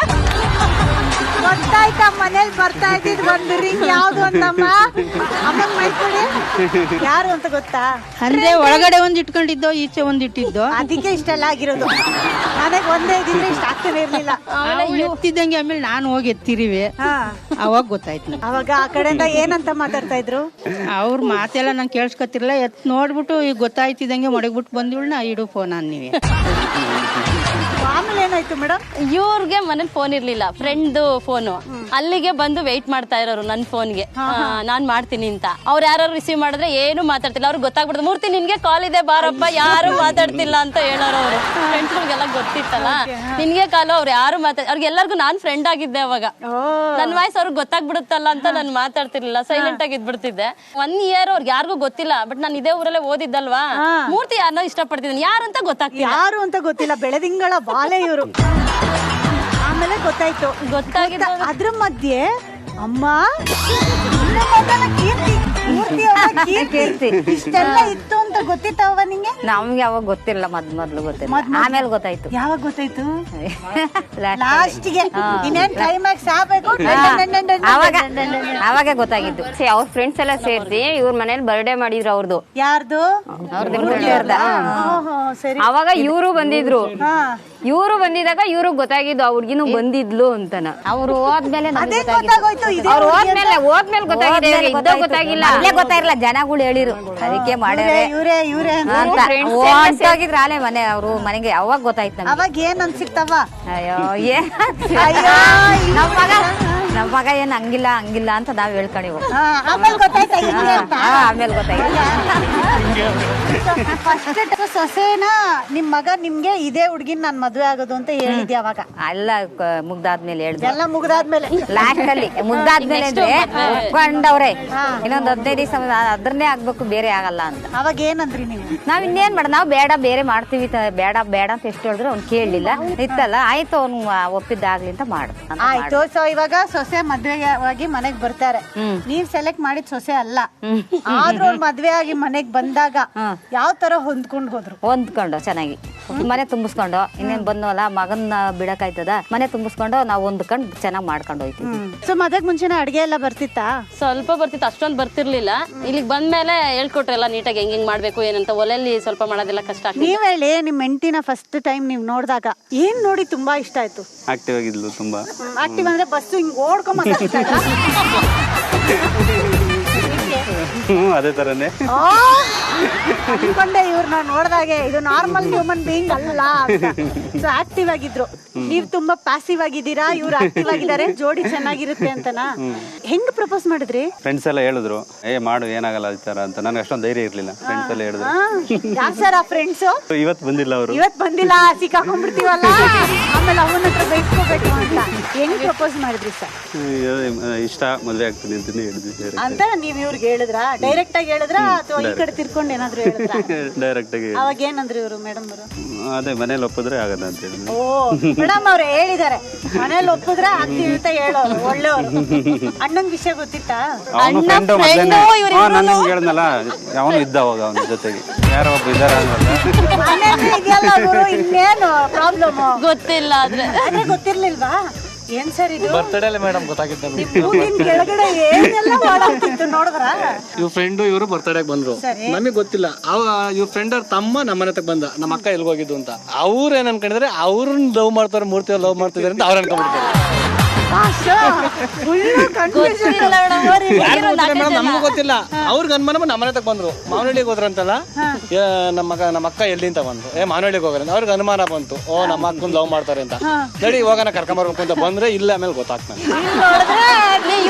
Speaker 1: ಗೊತ್ತಾಯ್ತಾ ಮನೇಲಿ ಬರ್ತಾ ಇದ್ದಿದ್ ಒಂದು ರಿಂಗ್ ಯಾವ್ದು ಅಂತಮ್ಮ? ಅಮ್ಮಂಗ್ ಮೈಕೊಡಿ ಯಾರು ಅಂತ ಗೊತ್ತಾ?
Speaker 6: ಅಂದ್ರೆ ಒಳಗಡೆ ಒಂದ್ ಇಟ್ಕೊಂಡಿದ್ದೋ, ಈಚೆ ಒಂದ್ ಇಟ್ಟಿದ್ದೋ,
Speaker 1: ಅದಕ್ಕೆ ಇಷ್ಟೆಲ್ಲ ಆಗಿರೋದು. ನನಗೆ ಒಂದೇ ಇದ್ದಿದ್ರೆ ಇಷ್ಟ ಆಗ್ತಾನೆ ಇರ್ಲಿಲ್ಲ.
Speaker 6: ಎತ್ತಿದ್ದಂಗೆ ಆಮೇಲೆ ನಾನು ಹೋಗಿ ಎತ್ತಿರಿವೆ, ಅವಾಗ ಗೊತ್ತಾಯ್ತು.
Speaker 1: ಅವಾಗ ಆ ಕಡೆಯಿಂದ ಏನಂತ ಮಾತಾಡ್ತಾ ಇದ್ರು?
Speaker 6: ಅವ್ರ ಮಾತೆಲ್ಲ ನಂಗೆ ಕೇಳಿಸ್ಕೊತಿರ್ಲಿಲ್ಲ. ಎತ್ ನೋಡ್ಬಿಟ್ಟು ಈಗ ಗೊತ್ತಾಯ್ತಿದಂಗೆ ಮಡಗ್ಬಿಟ್ಟು ಬಂದಿವಳು, ಇಡು ಫೋನ್ ಅನ್ನಿವೆ.
Speaker 1: ಆಮೇಲೆ ಏನಾಯ್ತು ಮೇಡಮ್?
Speaker 2: ಇವ್ರಿಗೆ ಮನೇಲಿ ಫೋನ್ ಇರ್ಲಿಲ್ಲ, ಫ್ರೆಂಡ್ ಫೋನು. ಅಲ್ಲಿಗೆ ಬಂದು ವೆಯ್ಟ್ ಮಾಡ್ತಾ ಇರೋರು ನನ್ನ ಫೋನ್ಗೆ, ನಾನ್ ಮಾಡ್ತೀನಿ ಅಂತ. ಅವ್ರು ಯಾರು ರಿಸೀವ್ ಮಾಡಿದ್ರೆ ಏನು ಮಾತಾಡ್ತಿಲ್ಲ. ಅವ್ರಿಗೆ ಗೊತ್ತಾಗ್ಬಿಡ್ತು, ಮೂರ್ತಿ ನಿನ್ಗೆ ಕಾಲ್ ಇದೆ ಬಾರಪ್ಪ, ಯಾರು ಮಾತಾಡ್ತಿಲ್ಲ ಅಂತ ಹೇಳೋರು ಅವರು. ಫ್ರೆಂಡ್ಸ್ಗಳಿಗೆಲ್ಲ ಗೊತ್ತಿತ್ತಲ್ಲ, ನಿನ್ಗೆ ಕಾಲು, ಅವ್ರು ಯಾರು ಅವ್ರಿಗೆಲ್ಲರಿಗೂ ನಾನ್ ಫ್ರೆಂಡ್ ಆಗಿದ್ದೆ ಅವಾಗ. ನನ್ ವಾಯ್ಸ್ ಅವ್ರಿಗೆ ಗೊತ್ತಾಗ್ಬಿಡುತ್ತಲ್ಲ ಅಂತ ನಾನು ಮಾತಾಡ್ತಿರ್ಲಿಲ್ಲ, ಸೈಲೆಂಟ್ ಆಗಿ ಇದ್ಬಿಡ್ತಿದ್ದೆ. 1 ಇಯರ್ ಅವ್ರಿಗೆ ಯಾರಿಗೂ ಗೊತ್ತಿಲ್ಲ. ಬಟ್ ನಾನು ಇದೇ ಊರಲ್ಲೇ ಓದಿದ್ದಲ್ವಾ, ಮೂರ್ತಿ ಯಾರನ್ನೋ ಇಷ್ಟಪಡ್ತಿದ್ದೀನಿ, ಯಾರು ಅಂತ ಗೊತ್ತಾಗ್ತಿಲ್ಲ.
Speaker 1: ಯಾರು ಅಂತ ಗೊತ್ತಿಲ್ಲ, ಬೆಳೆದಿಂಗಳ ಬಾಲೆ ಇವರು. ಆಮೇಲೆ ಗೊತ್ತಾಯ್ತು.
Speaker 2: ಗೊತ್ತಾಗಿದ್ದು
Speaker 1: ಅದ್ರ ಮಧ್ಯೆ ಅಮ್ಮ ಕೀರ್ತಿ ಇಷ್ಟೆಲ್ಲ ಇತ್ತು ಅಂತ ಗೊತ್ತಿತ್ತವ ನಿಂಗೆ?
Speaker 4: ನಮ್ಗೆ ಅವಾಗ ಗೊತ್ತಿರಲ್ಲ, ಮೊದ್ಲು ಗೊತ್ತಿಲ್ಲ, ಆಮೇಲೆ ಗೊತ್ತಾಯ್ತು.
Speaker 1: ಯಾವಾಗ ಗೊತ್ತಾಯ್ತು? ಲಾಸ್ಟ್ಗೆ ಇನ್ನೇನ್ ಕ್ಲೈಮ್ಯಾಕ್ಸ್ ಆಗ್ಬೇಕು,
Speaker 4: ಅವಾಗ ಗೊತ್ತಾಗಿದ್ದು. ಅವ್ರ ಫ್ರೆಂಡ್ಸ್ ಎಲ್ಲ ಸೇರಿಸಿ ಇವ್ರ ಮನೇಲಿ ಬರ್ಡೇ ಮಾಡಿದ್ರು. ಅವ್ರದ್ದು
Speaker 1: ಯಾರ್ದು? ಸರಿ.
Speaker 4: ಅವಾಗ ಇವರು ಬಂದಿದ್ರು. ಇವರು ಬಂದಿದಾಗ ಇವ್ರಿಗೆ ಗೊತ್ತಾಗಿದ್ದು ಆ ಹುಡ್ಗಿನೂ ಬಂದಿದ್ಲು ಅಂತನ. ಅವ್ರು ಹೋದ್ಮೇಲೆ ಅವ್ರು ಹೋದ್ಮೇಲೆ ಗೊತ್ತಾಗಿದೆ, ಇದ್ದಾಗ ಗೊತ್ತಾಗಿಲ್ಲ. ಅಲ್ಲೇ ಗೊತ್ತಾಗಿಲ್ಲ, ಜನಗಳು ಹೇಳಿರು ಅದಕ್ಕೆ ಮಾಡ್ಯಾರೆ ಹೋಗಿದ್ರ ಅಲ್ಲೇ ಮನೆ ಅವ್ರು ಮನೆಗೆ. ಅವಾಗ ಗೊತ್ತಾಯ್ತು.
Speaker 1: ಅವಾಗ ಏನ್ ಅನ್ಸಿತ್ತವ?
Speaker 4: ಅಯ್ಯೋ ನಮ್ಮ ಮಗ ಏನ್ ಹಂಗಿಲ್ಲ ಅಂತ ನಾವ್ ಹೇಳ್ಕೊಂಡಿವು.
Speaker 1: ಆಮೇಲೆ ಗೊತ್ತಾಯ್ತಾ ಹಿಂಗೆ ಅಂತ?
Speaker 4: ಆಮೇಲೆ ಗೊತ್ತಾಯ್ತು.
Speaker 1: ಫಸ್ಟ್ ಸೊಸೆನ ನಿಮ್ ಮಗ ನಿಮ್ಗೆ ಇದೇ ಹುಡ್ಗಿನ್ ನಾನ್ ಮದ್ವೆ ಆಗೋದು ಅಂತ ಹೇಳಿದ್ಯಾ ಅವಾಗ?
Speaker 4: ಎಲ್ಲ ಮುಗ್ದಾದ್ಮೇಲೆ ಹೇಳ್ದೆ.
Speaker 1: ಎಲ್ಲ ಮುಗ್ದಾದ್ಮೇಲೆ
Speaker 4: ಲಾಸ್ಟ್ ಅಲ್ಲಿ ಮುಗ್ದಾದ್ಮೇಲೆ ಅಂದ್ರೆ ಒಪ್ಕೊಂಡವ್ರೆ ಇನ್ನೊಂದ್ 15 ದಿವಸ ಅದ್ರನ್ನೇ ಆಗ್ಬೇಕು, ಬೇರೆ ಆಗಲ್ಲ ಅಂತ.
Speaker 1: ಅವಾಗ ಏನಂದ್ರಿ ನೀವು?
Speaker 4: ನಾವ್ ಇನ್ನೇನ್ ಮಾಡ, ನಾವ್ ಬೇಡ ಬೇರೆ ಮಾಡ್ತೀವಿ ಬೇಡ ಅಂತ ಎಷ್ಟು ಹೇಳಿದ್ರು ಅವ್ನು ಕೇಳಲಿಲ್ಲ. ಇತ್ತಲ್ಲ ಆಯ್ತು ಅವ್ನು ಒಪ್ಪಿದ್ದಾಗ್ಲಿ ಅಂತ ಮಾಡು.
Speaker 1: ಆಯ್ತು. ಸೊ ಇವಾಗ ಸೊಸೆ ಮದ್ವೆಯಾಗಿ ಮನೆಗ್ ಬರ್ತಾರೆ, ನೀವ್ ಸೆಲೆಕ್ಟ್ ಮಾಡಿದ ಸೊಸೆ ಅಲ್ಲ, ಆದ್ರೂ ಅವ್ರು ಮದ್ವೆ ಆಗಿ ಮನೆಗ್ ಬಂದಾಗ ಯಾವ ತರ ಹೊಂದ್ಕೊಂಡ್ ಹೋದ್ರು?
Speaker 4: ಹೊಂದ್ಕೊಂಡು ಚೆನ್ನಾಗಿ ಮನೆ ತುಂಬಿಸ್ಕೊಂಡು, ಇನ್ನೇನ್ ಬಂದ್ವಲ್ಲ ಮಗನ್ನ ಬಿಡಕಾಯ್ತದ, ಮನೆ ತುಂಬಿಸ್ಕೊಂಡು ನಾವು ಹೊಂದ್ಕೊಂಡು ಚೆನ್ನಾಗಿ ಮಾಡ್ಕೊಂಡು ಹೋಯ್ತೀವಿ.
Speaker 1: ಸೊ ಮದ್ವೆಗ್ ಮುಂಚೆನೆ ಅಡ್ಗೆ ಎಲ್ಲ ಬರ್ತಿತ್ತಾ?
Speaker 2: ಸ್ವಲ್ಪ ಬರ್ತಿತ್ತು, ಅಷ್ಟೊಂದು ಬರ್ತಿರ್ಲಿಲ್ಲ. ಇಲ್ಲಿಗೆ ಬಂದ್ಮೇಲೆ ಹೇಳ್ಕೊಟ್ರೆಲ್ಲ ನೀಟಾಗಿ ಹೆಂಗ್ ಮಾಡ್ಬೇಕು ಏನಂತ. ಒಲೆಯಲ್ಲಿ ಸ್ವಲ್ಪ ಮಾಡೋದೆಲ್ಲ ಕಷ್ಟ ಆಗ್ತದೆ.
Speaker 1: ನೀವ್ ಹೇಳಿ, ನಿಮ್ ಹೆಂಡತಿನ ಫಸ್ಟ್ ಟೈಮ್ ನೀವ್ ನೋಡಿದಾಗ ಏನ್ ನೋಡಿ ತುಂಬಾ ಇಷ್ಟ ಆಯ್ತು?
Speaker 3: ಆಕ್ಟಿವ್ ಆಗಿದ್ಲು ತುಂಬಾ.
Speaker 1: ಆಕ್ಟಿವ್ ಅಂದ್ರೆ ಬಸ್ ಹಿಂಗ್ ಓಡ್ಕೊಂಡ್
Speaker 3: ಅದೇ ತರನೇ
Speaker 1: ಅನ್ಕೊಂಡೆ ಇವ್ರನ್ನ ನೋಡ್ದಾಗೆ ಇದು ನಾರ್ಮಲ್ ಹ್ಯೂಮನ್ ಬೀಯಿಂಗ್ ಅಲ್ಲ ಅಂತ. ಸೊ ಆಕ್ಟಿವ್ ಆಗಿದ್ರು, ನೀವ್ ತುಂಬಾ ಪ್ಯಾಸಿವ್ ಆಗಿದ್ದೀರಾ, ಇವ್ರು ಆಕ್ಟಿವ್ ಆಗಿದ್ದಾರೆ, ಜೋಡಿ ಚೆನ್ನಾಗಿರುತ್ತೆ ಅಂತನಾ? ಹೆಂಗ್ ಪ್ರಪೋಸ್ ಮಾಡಿದ್ರಿ?
Speaker 3: ಫ್ರೆಂಡ್ಸ್ ಎಲ್ಲ ಹೇಳಿದ್ರು, ಮಾಡು ಏನಾಗಲ್ಲ ಈ ತರ ಅಂತ. ನನಗೆ ಅಷ್ಟೊಂದು ಧೈರ್ಯ ಇರ್ಲಿಲ್ಲ. ಫ್ರೆಂಡ್ಸ್ ಎಲ್ಲ ಹೇಳಿದ್ರು.
Speaker 1: ಯಾರ್ ಸರ್ ಆ ಫ್ರೆಂಡ್ಸ್?
Speaker 3: ಇವತ್ತು ಬಂದಿಲ್ಲ ಅವರು.
Speaker 1: ಇವತ್ ಬಂದಿಲ್ಲ, ಸಿಕ್ಕಾಕೊಂಡ್ಬಿಡ್ತೀವಲ್ಲ, ಆಮೇಲೆ ಅವನ ಹತ್ರ ಬೈಸ್ಕೋಬೇಕು ಅಂತ. ಹೆಂಗ್ ಪ್ರಪೋಸ್ ಮಾಡಿದ್ರಿ ಸರ್?
Speaker 3: ಇಷ್ಟ, ಮದ್ವೆ ಆಗ್ತೀನಿ ಅಂತಾನೆ ಹೇಳಿದ್ರು
Speaker 1: ಅಂತ ನೀವ್ ಇವ್ರಿಗೆ ಹೇಳಿದ್ರಾ? ಡೈರೆಕ್ಟ್ ಆಗಿ ಹೇಳಿದ್ರಾ ಅಥವಾ ಈ ಕಡೆ ತಿರ್ಕೊಂಡು ಏನಾದ್ರು ಹೇಳಿದ್ರಾ?
Speaker 3: ಡೈರೆಕ್ಟ್ ಆಗಿ.
Speaker 1: ಅವಾಗ ಏನಂದ್ರು ಇವ್ರು ಮೇಡಮ್ ಅವರು?
Speaker 3: ಅದೇ ಮನೇಲಿ ಒಪ್ಪಿದ್ರೆ ಆಗಲ್ಲ ಅಂತ ಹೇಳಿದ್ರು.
Speaker 1: ಓ ಮೇಡಮ್ ಅವ್ರು ಹೇಳಿದಾರೆ, ಮನೇಲಿ ಒಪ್ಪಿದ್ರೆ ಆಗ್ತೀವಿ ಅಂತ ಹೇಳೋರು, ಒಳ್ಳೆಯವರು. ಅಣ್ಣನ್ ವಿಷಯ ಗೊತ್ತಿತ್ತಾ?
Speaker 3: ಅವನು ಫ್ರೆಂಡ್ ನಾನು ಹೇಳಿದ್ನಲ್ಲ, ಅವನು ಇದ್ದ ಅವಾಗ ಅವನ ಜೊತೆಗೆ. ಯಾರೋ ಒಬ್ಬ ಇದ್ದಾರ
Speaker 1: ಇದೆಯಲ್ಲ ಗುರು, ಇನ್ನೇನು ಪ್ರಾಬ್ಲಮ್?
Speaker 2: ಗೊತ್ತಿಲ್ಲ ಆದ್ರೆ
Speaker 1: ಗೊತ್ತಿರ್ಲಿಲ್ವಾ? ಏನ್ ಸರ್ ಇದು?
Speaker 7: ಬರ್ತಡೇ ಮೇಡಮ್ ಗೊತ್ತಾಗಿತ್ತು.
Speaker 1: ಕೆಳಗಡೆ ಏನೆಲ್ಲ ಓಡಾಡ್ತಿತ್ತು ನೋಡಿದ್ರ?
Speaker 7: ಇವ್ರ ಫ್ರೆಂಡ್ ಇವರು ಬರ್ತಡೇಗೆ ಬಂದ್ರು, ನಮಗೆ ಗೊತ್ತಿಲ್ಲ. ಇವ್ರ ಫ್ರೆಂಡ್ ಅವ್ರ ತಮ್ಮ ನಮ್ಮನೆ ತಗ ಬಂದ, ನಮ್ಮ ಅಕ್ಕ ಎಲ್ಗೋಗಿದ್ದು ಅಂತ. ಅವ್ರ ಏನ್ ಅನ್ಕೊಂಡಿದ್ರೆ ಅವ್ರನ್ನ ಲವ್ ಮಾಡ್ತಾರೆ, ಮೂರ್ತಿ ಲವ್ ಮಾಡ್ತಿದಾರೆ ಅಂತ ಅವ್ರ ಅನ್ಕೊಂಡ್ಬಿಡ್ತಾರೆ. ನಮಗೂ ಗೊತ್ತಿಲ್ಲ. ಅವ್ರಿಗೆ ಅನುಮಾನ ನಮ್ಮನೆ ತಗ ಬಂದ್ರು. ಮಾವನಹಳ್ಳಿಗೆ ಹೋದ್ರಂತಲ್ಲ, ನಮ್ಮ ಅಕ್ಕ ಎಲ್ಲಿ ಅಂತ ಬಂದ್ರು, ಮಾವನಹಳ್ಳಿಗೆ ಹೋಗ್ರ. ಅವ್ರಿಗೆ ಅನುಮಾನ ಬಂತು, ಓ ನಮ್ಮ ಅಕ್ಕನ ಲವ್ ಮಾಡ್ತಾರೆ ಅಂತ. ನಡಿ ಹೋಗೋಣ ಕರ್ಕೊಂಬರ್ಬೇಕು ಅಂತ ಬಂದ್ರೆ ಇಲ್ಲ, ಆಮೇಲೆ ಗೊತ್ತಾಗ್ತಾನೆ.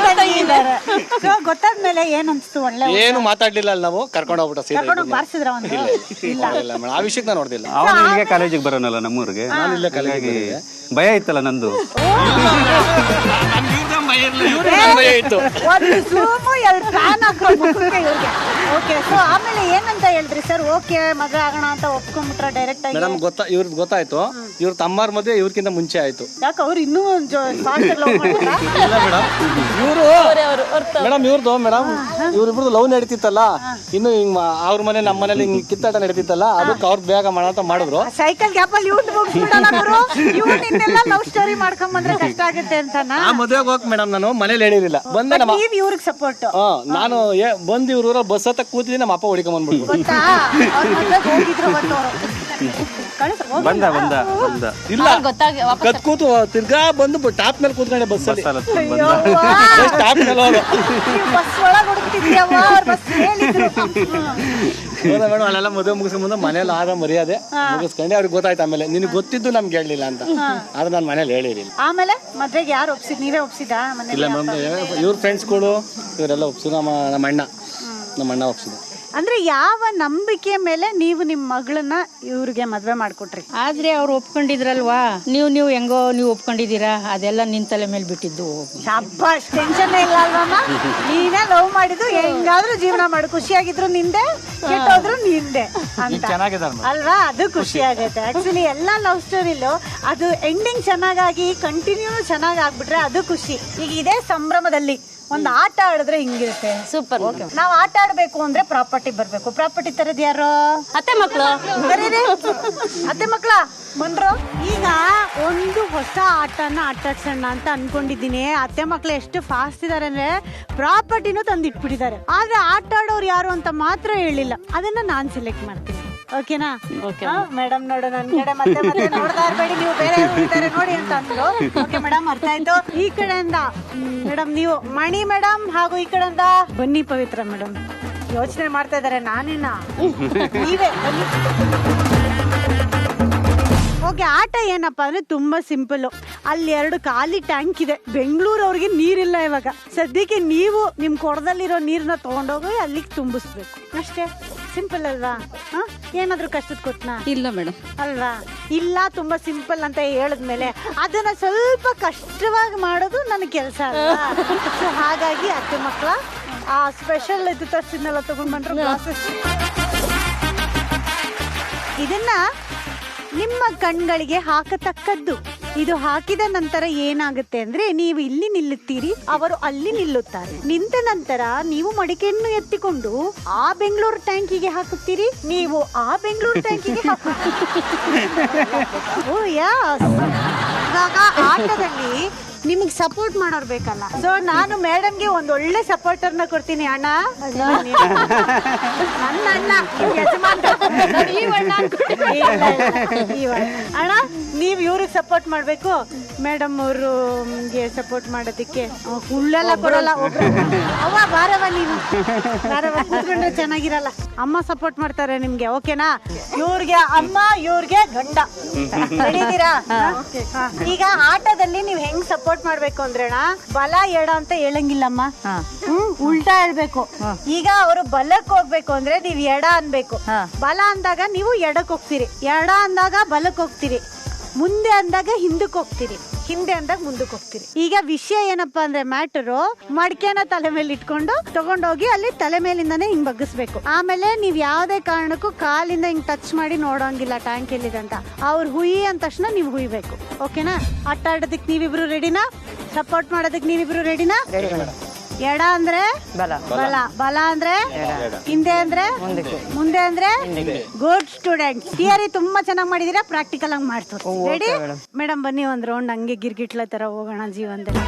Speaker 1: ಗೊತ್ತಾದ್ಮೇಲೆ ಏನ್ ಅನ್ಸ್ತು? ಒಳ್ಳೆ
Speaker 7: ಏನು ಮಾತಾಡ್ಲಿಲ್ಲ ಅಲ್ಲಿ, ನಾವು ಕರ್ಕೊಂಡು ಹೋಗ್ಬಿಟ್ಟು ಸೀದಾ ಇಲ್ಲ ಮೇಡಮ್, ಆ ವಿಷಯಕ್ಕೆ ನಾನು ನೋಡ್ದಿಲ್ಲ.
Speaker 3: ಅವನು ಇಲ್ಲಿಗೆ ಕಾಲೇಜಿಗೆ ಬರೋನಲ್ಲ ನಮ್ಮೂರಿಗೆ, ನಾನು ಇಲ್ಲೇ ಕಾಲೇಜಿಗೆ. ಭಯ ಇತ್ತಲ್ಲ ನಂದು.
Speaker 1: ಆಮೇಲೆ ಏನಂತ ಹೇಳಿದ್ರಿ ಸರ್? ಓಕೆ ಮದುವೆ ಆಗೋಣ ಅಂತ ಒಪ್ಕೊಂಡ್ಬಿಟ್ರ ಡೈರೆಕ್ಟ್ ಆಗಿ?
Speaker 7: ಮೇಡಮ್ ಇವ್ರದ್ದು ಗೊತ್ತಾಯ್ತು, ಇವ್ರ ತಮ್ಮಾರ್ ಮದುವೆ ಇವ್ರಕ್ಕಿಂತ ಮುಂಚೆ ಆಯ್ತು.
Speaker 1: ಯಾಕೆ ಅವ್ರು ಇನ್ನೂ
Speaker 7: ಇಲ್ಲ ಮೇಡಮ್, ಇವ್ರದ್ದು ಮೇಡಮ್ ಇವ್ರಿಬ್ರದ್ದು ಲವ್ ನಡೀತಿತ್ತಲ್ಲ, ಇನ್ನು ಹಿಂಗ್ ಅವ್ರ ಮನೆ ನಮ್ಮ ಮನೇಲಿ ಹಿಂಗ್ ಕಿತ್ತಾಟ ನಡೀತಿತ್ತಲ್ಲ, ಅದಕ್ಕೆ ಅವ್ರ ಬೇಗ ಮಾಡ ಅಂತ ಮಾಡಿದ್ರು.
Speaker 1: ಸೈಕಲ್ ಗ್ಯಾಪ್ ಅಲ್ಲಿ ಲವ್ ಸ್ಟೋರಿ ಮಾಡ್ಕೊಂಡ್ ಬಂದ್ರೆ ಕಷ್ಟ ಆಗುತ್ತೆ ಅಂತ
Speaker 7: ಆ ಮದುವೆಗೆ ಹೋಗ್ ಮೇಡಮ್ ನಾನು ಮನೇಲಿ ಹೇಳಿರಲಿಲ್ಲ. ಬಂದೆ ನಮ್ಮ
Speaker 1: ಇವ್ರಿಗೆ ಸಪೋರ್ಟ್.
Speaker 7: ನಾನು ಬಂದು ಇವ್ರ ಊರಲ್ಲಿ ಬಸ್ ಹತ್ತ ಕೂತಿದ್ದೀನಿ, ನಮ್ಮ ಅಪ್ಪ ಹೊಡಿಕೊಂಡ್ ಬಂದ್ಬಿಟ್ಟು ಇಲ್ಲ ಕತ್ ಕೂತು ತಿರ್ಗಾ ಬಂದು ಟಾಪ್ ಮೇಲೆ ಕೂತ್ಕೊಂಡೆ ಬಸ್ಸಲ್ಲಿ. ಟಾಪ್ ಮೇಲೆ ಮೇಡಮ್ ಅಲ್ಲೆಲ್ಲ ಮದುವೆ ಮುಗಿಸ್ಕೊಂಡ್ ಬಂದು ಮನೇಲಿ ಆದ ಮರ್ಯಾದೆ ಮುಗಿಸ್ಕೊಂಡೆ. ಅವ್ರಿಗೆ ಗೊತ್ತಾಯ್ತು ಆಮೇಲೆ, ನಿನಗೆ ಗೊತ್ತಿದ್ದು ನಮ್ಗೆ ಹೇಳಿಲ್ಲ ಅಂತ. ಆದ್ರೆ ನಾನು ಮನೇಲಿ ಹೇಳಿರಲಿಲ್ಲ.
Speaker 1: ಆಮೇಲೆ ಮದ್ವೆಗೆ ಯಾರು ಒಪ್ಸಿದ್? ನೀವೇ ಒಪ್ಸಿದ?
Speaker 7: ಇಲ್ಲ ಮೇಡಮ್, ಇವ್ರ ಫ್ರೆಂಡ್ಸ್ಗಳು ಇವರೆಲ್ಲ ಒಪ್ಸಿದ್ರು. ನಮ್ಮ ಅಣ್ಣ ಒಪ್ಸಿದ್ರು.
Speaker 1: ಅಂದ್ರೆ ಯಾವ ನಂಬಿಕೆ ಮೇಲೆ ನೀವು ನಿಮ್ ಮಗಳನ್ನ ಇವ್ರಿಗೆ ಮದ್ವೆ ಮಾಡ್ಕೊಟ್ರಿ?
Speaker 6: ಆದ್ರೆ ಅವ್ರು ಒಪ್ಕೊಂಡಿದ್ರಲ್ವಾ, ನೀವು ಹೆಂಗೋ ನೀವು ಒಪ್ಕೊಂಡಿದ್ದೀರಾ, ಅದೆಲ್ಲ ನಿನ್ ತಲೆ ಮೇಲೆ ಬಿಟ್ಟಿದ್ದು.
Speaker 1: ಶಬ್ಬಾಷ್, ಟೆನ್ಷನ್ ಇಲ್ಲ ಅಲ್ವಮ್ಮ? ನೀನೇ ಲವ್ ಮಾಡಿದ್ದು, ಹೆಂಗಾದ್ರೂ ಜೀವನ ಮಾಡು, ಖುಷಿಯಾಗಿದ್ರು ನಿಂದೆ, ಕೆಟ್ಟೋದ್ರು ನಿಂದೆ ಅಂತ ಅಲ್ವಾ? ಅದು ಖುಷಿ ಆಗತ್ತೆ. ಆಕ್ಚುಲಿ ಎಲ್ಲಾ ಲವ್ ಸ್ಟೋರಿಲೂ ಅದು ಎಂಡಿಂಗ್ ಚೆನ್ನಾಗಾಗಿ ಕಂಟಿನ್ಯೂ ಚೆನ್ನಾಗಿ ಆಗ್ಬಿಟ್ರೆ ಅದು ಖುಷಿ. ಈಗ ಇದೇ ಸಂಭ್ರಮದಲ್ಲಿ ಒಂದ್ ಆಟ ಆಡಿದ್ರೆ ಹಿಂಗಿರುತ್ತೆ.
Speaker 2: ಸೂಪರ್.
Speaker 1: ನಾವ್ ಆಟ ಆಡ್ಬೇಕು ಅಂದ್ರೆ ಪ್ರಾಪರ್ಟಿ ಬರ್ಬೇಕು. ಪ್ರಾಪರ್ಟಿ ತರದ್ ಯಾರು?
Speaker 2: ಅತ್ತೆ ಮಕ್ಳು.
Speaker 1: ಅತ್ತೆ ಮಕ್ಳ ಬಂದ್ರು. ಈಗ ಒಂದು ಹೊಸ ಆಟನ ಆಟಾಡ್ಸೋಣ ಅಂತ ಅನ್ಕೊಂಡಿದ್ದೀನಿ. ಅತ್ತೆ ಮಕ್ಳು ಎಷ್ಟು ಫಾಸ್ಟ್ ಇದಾರೆ ಅಂದ್ರೆ ಪ್ರಾಪರ್ಟಿನೂ ತಂದು ಇಟ್ಬಿಟ್ಟಿದ್ದಾರೆ, ಆದ್ರೆ ಆಟ ಆಡೋರು ಯಾರು ಅಂತ ಮಾತ್ರ ಹೇಳಿಲ್ಲ. ಅದನ್ನ ನಾನ್ ಸೆಲೆಕ್ಟ್ ಮಾಡ್ತೀನಿ. ಓಕೆನಾ? ಮೇಡಮ್ ನೋಡು ನನ್ ಕಡೆ ಮತ್ತೆ ನೋಡ್ತಾ ಇರ್ಬೇಡಿ, ನೀವು ಬೇರೆ ಇದ್ದಾರೆ ನೋಡಿ ಅಂತ ಅಂದ್ರು. ಓಕೆ ಮೇಡಮ್, ಅರ್ಥ ಆಯ್ತು. ಈ ಕಡೆಯಿಂದ ಮೇಡಮ್ ನೀವು ಮಣಿ ಮೇಡಮ್, ಹಾಗೂ ಈ ಕಡೆಯಿಂದ ಬನ್ನಿ ಪವಿತ್ರ ಮೇಡಮ್. ಯೋಚನೆ ಮಾಡ್ತಾ ಇದಾರೆ, ನಾನೇನಾ ನೀವೇ ಬನ್ನಿ. ಓಕೆ, ಆಟ ಏನಪ್ಪಾ ಅಂದ್ರೆ ತುಂಬಾ ಸಿಂಪಲ್. ಅಲ್ಲಿ 2 ಖಾಲಿ ಟ್ಯಾಂಕ್ ಇದೆ. ಬೆಂಗಳೂರು ಅವ್ರಿಗೆ ನೀರಿಲ್ಲ ಇವಾಗ ಸದ್ಯಕ್ಕೆ. ನೀವು ನಿಮ್ ಕೊಡದಲ್ಲಿರೋ ನೀರ್ನ ತಗೊಂಡೋಗಿ ಅಲ್ಲಿಗೆ ತುಂಬಿಸ್ಬೇಕು ಅಷ್ಟೇ. ಸಿಂಪಲ್ ಅಲ್ವಾ? ಏನಾದ್ರೂ ಕಷ್ಟದ ಕೊಟ್ನಾ?
Speaker 8: ಇಲ್ಲ ಮೇಡಮ್.
Speaker 1: ಅಲ್ವಾ? ಇಲ್ಲ, ತುಂಬಾ ಸಿಂಪಲ್ ಅಂತ ಹೇಳಿದ್ಮೇಲೆ ಅದನ್ನ ಸ್ವಲ್ಪ ಕಷ್ಟವಾಗಿ ಮಾಡೋದು ನನ್ನ ಕೆಲಸ ಅಲ್ವಾ? ಸೊ ಹಾಗಾಗಿ ಅತ್ತೆ ಮಕ್ಕಳ ಆ ಸ್ಪೆಷಲ್ ಇದು ತರಿಸಿದ್ನೆಲ್ಲ ತಗೊಂಡ್ ಬಂದ್ರು ಗ್ಲಾಸಸ್. ಇದನ್ನ ನಿಮ್ಮ ಕಣ್ಗಳಿಗೆ ಹಾಕತಕ್ಕದ್ದು. ಇದು ಹಾಕಿದ ನಂತರ ಏನಾಗುತ್ತೆ ಅಂದ್ರೆ ನೀವು ಇಲ್ಲಿ ನಿಲ್ಲುತ್ತೀರಿ, ಅವರು ಅಲ್ಲಿ ನಿಲ್ಲುತ್ತಾರೆ. ನಿಂತ ನಂತರ ನೀವು ಮಡಿಕೆಯನ್ನು ಎತ್ತಿಕೊಂಡು ಆ ಬೆಂಗಳೂರು ಟ್ಯಾಂಕಿಗೆ ಹಾಕುತ್ತೀರಿ, ನೀವು ಆ ಬೆಂಗಳೂರು ಟ್ಯಾಂಕಿಗೆ ಹಾಕುತ್ತೀರಿ. ಓ ಯಾಸ್. ಇವಾಗ ಆಟದಲ್ಲಿ ನಿಮಗೆ ಸಪೋರ್ಟ್ ಮಾಡೋರು ಬೇಕಲ್ಲ. ಸೊ ನಾನು ಮೇಡಮ್ಗೆ ಒಂದು ಒಳ್ಳೆ ಸಪೋರ್ಟರ್ನ ಕೊಡ್ತೀನಿ. ಅಣ್ಣ, ನನ್ನ ಅಣ್ಣ ಅಣ್ಣ, ನೀವು ಇವ್ರಿಗೆ ಸಪೋರ್ಟ್ ಮಾಡ್ಬೇಕು. ಮೇಡಮ್ ಅವ್ರಿಗೆ ಸಪೋರ್ಟ್ ಮಾಡೋದಕ್ಕೆ ಹುಳ್ಳೆಲ್ಲ ಕೊಡಲ್ಲ. ಅವ್ವ ಬಾರವ, ನೀನು ಬಾರವ, ಕೂತ್ಕೊಂಡ್ರೆ ಚೆನ್ನಾಗಿರಲ್ಲ. ಅಮ್ಮ ಸಪೋರ್ಟ್ ಮಾಡ್ತಾರೆ ನಿಮ್ಗೆ, ಓಕೆನಾ? ಇವ್ರಿಗೆ ಅಮ್ಮ, ಇವ್ರಿಗೆ ಗಂಡ. ಹೇಳಿದೀರಾ? ಈಗ ಆಟದಲ್ಲಿ ನೀವ್ ಹೆಂಗ್ ಸಪೋರ್ಟ್ ಮಾಡ್ಬೇಕು ಅಂದ್ರೆಣ್ಣ, ಬಲ ಎಡ ಅಂತ ಹೇಳಂಗಿಲ್ಲಮ್ಮ, ಉಲ್ಟಾ ಹೇಳ್ಬೇಕು. ಈಗ ಅವರು ಬಲಕ್ ಹೋಗ್ಬೇಕು ಅಂದ್ರೆ ನೀವ್ ಎಡ ಅನ್ಬೇಕು. ಬಲ ಅಂದಾಗ ನೀವು ಎಡಕ್ ಹೋಗ್ತೀರಿ, ಎಡ ಅಂದಾಗ ಬಲಕ್ ಹೋಗ್ತೀರಿ, ಮುಂದೆ ಅಂದಾಗ ಹಿಂದಕ್ಕೆ ಹೋಗ್ತೀರಿ, ಹಿಂದೆ ಅಂದಾಗ ಮುಂದಕ್ಕೆ ಹೋಗ್ತೀರಿ. ಈಗ ವಿಷಯ ಏನಪ್ಪಾ ಅಂದ್ರೆ ಮ್ಯಾಟರು, ಮಡಿಕೆನ ತಲೆ ಮೇಲೆ ಇಟ್ಕೊಂಡು ತಗೊಂಡೋಗಿ ಅಲ್ಲಿ ತಲೆ ಮೇಲಿಂದಾನೆ ಹಿಂಗ್ ಬಗ್ಗಿಸ್ಬೇಕು. ಆಮೇಲೆ ನೀವ್ ಯಾವ್ದೇ ಕಾರಣಕ್ಕೂ ಕಾಲಿಂದ ಹಿಂಗ್ ಟಚ್ ಮಾಡಿ ನೋಡೋಂಗಿಲ್ಲ ಟ್ಯಾಂಕ್ ಎಲ್ಲಿದೆ ಅಂತ. ಅವ್ರು ಹುಯಿ ಅಂದ ತಕ್ಷಣ ನೀವು ಹುಯ್ಬೇಕು. ಓಕೆನಾ? ಆಟ ಆಡೋದಕ್ಕೆ ನೀವಿಬ್ರು ರೆಡಿನಾ? ಸಪೋರ್ಟ್ ಮಾಡೋದಕ್ಕೆ ನೀವಿಬ್ರು ರೆಡಿನಾ? ಎಡ ಅಂದ್ರೆ ಬಲ, ಬಲ ಅಂದ್ರೆ ಹಿಂದೆ ಅಂದ್ರೆ ಮುಂದೆ ಅಂದ್ರೆ. Good student. ಥಿಯರಿ ತುಂಬಾ ಚೆನ್ನಾಗಿ ಮಾಡಿದೀರಾ, ಪ್ರಾಕ್ಟಿಕಲ್ ಆಗಿ ಮಾಡ್ತಾರೆ. ರೆಡಿ? ಮೇಡಮ್ ಬನ್ನಿ ಒಂದ್ ರೌಂಡ್ ಹಂಗೆ ಗಿರ್ಗಿಟ್ಲ ತರ ಹೋಗೋಣ ಜೀವನದಲ್ಲಿ.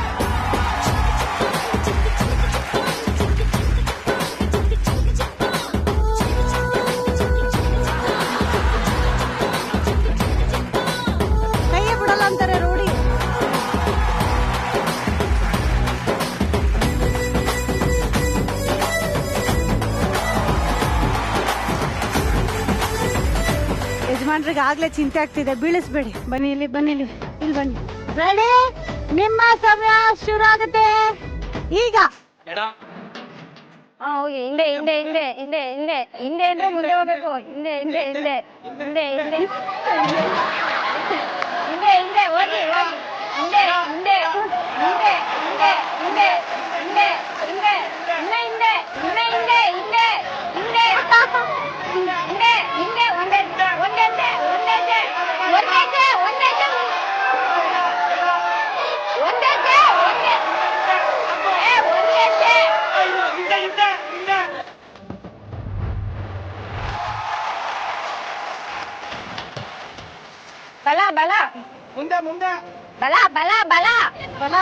Speaker 1: ಕೈಯೇ ಬಿಡಲ್ಲ ಅಂತಾರೆ ರೂಢಿ. ಯಜಮಾನ್ರಿಗೆ ಆಗ್ಲೇ ಚಿಂತೆ ಆಗ್ತಿದೆ, ಬೀಳಿಸ್ಬೇಡಿ. ಬನ್ನಿ ಇಲ್ಲಿ, ಬನ್ನಿ ಇಲ್ಲಿ, ಇಲ್ಲಿ ಬನ್ನಿ. ರೆಡಿ? ನಿಮ್ಮ ಸಮಯ ಶುರು ಆಗುತ್ತೆ ಈಗ.
Speaker 4: ಹಿಂದೆ ಹಿಂದೆ ಹಿಂದೆ ಹಿಂದೆ ಹಿಂದೆ ಹಿಂದೆ ಅಂದ್ರೆ ಮುಂದೆ ಹೋಗ್ಬೇಕು. ಹಿಂದೆ ಹಿಂದೆ ಹಿಂದೆ ಹಿಂದೆ ಹಿಂದೆ ಹಿಂದೆ ಹಿಂದೆ ಹೋಗಿ ಹೋಗಿ ಹಿಂದೆ ಹಿಂದೆ ಹಿಂದೆ ಹಿಂದೆ ಹಿಂದೆ ಹಿಂದೆ ಹಿಂದೆ ಹಿಂದೆ ಹಿಂದೆ ಹಿಂದೆ ಹಿಂದೆ ಹಿಂದೆ ಹಿಂದೆ ಹಿಂದೆ ಹಿಂದೆ ಒಂದೇ ಒಂದೇ ಒಂದೇ ಒಂದೇ ಒಂದೇ ಬಲ ಬಲ ಮುಂದೆ ಮುಂದೆ ಬಲ ಬಲ ಬಲ ಬಲ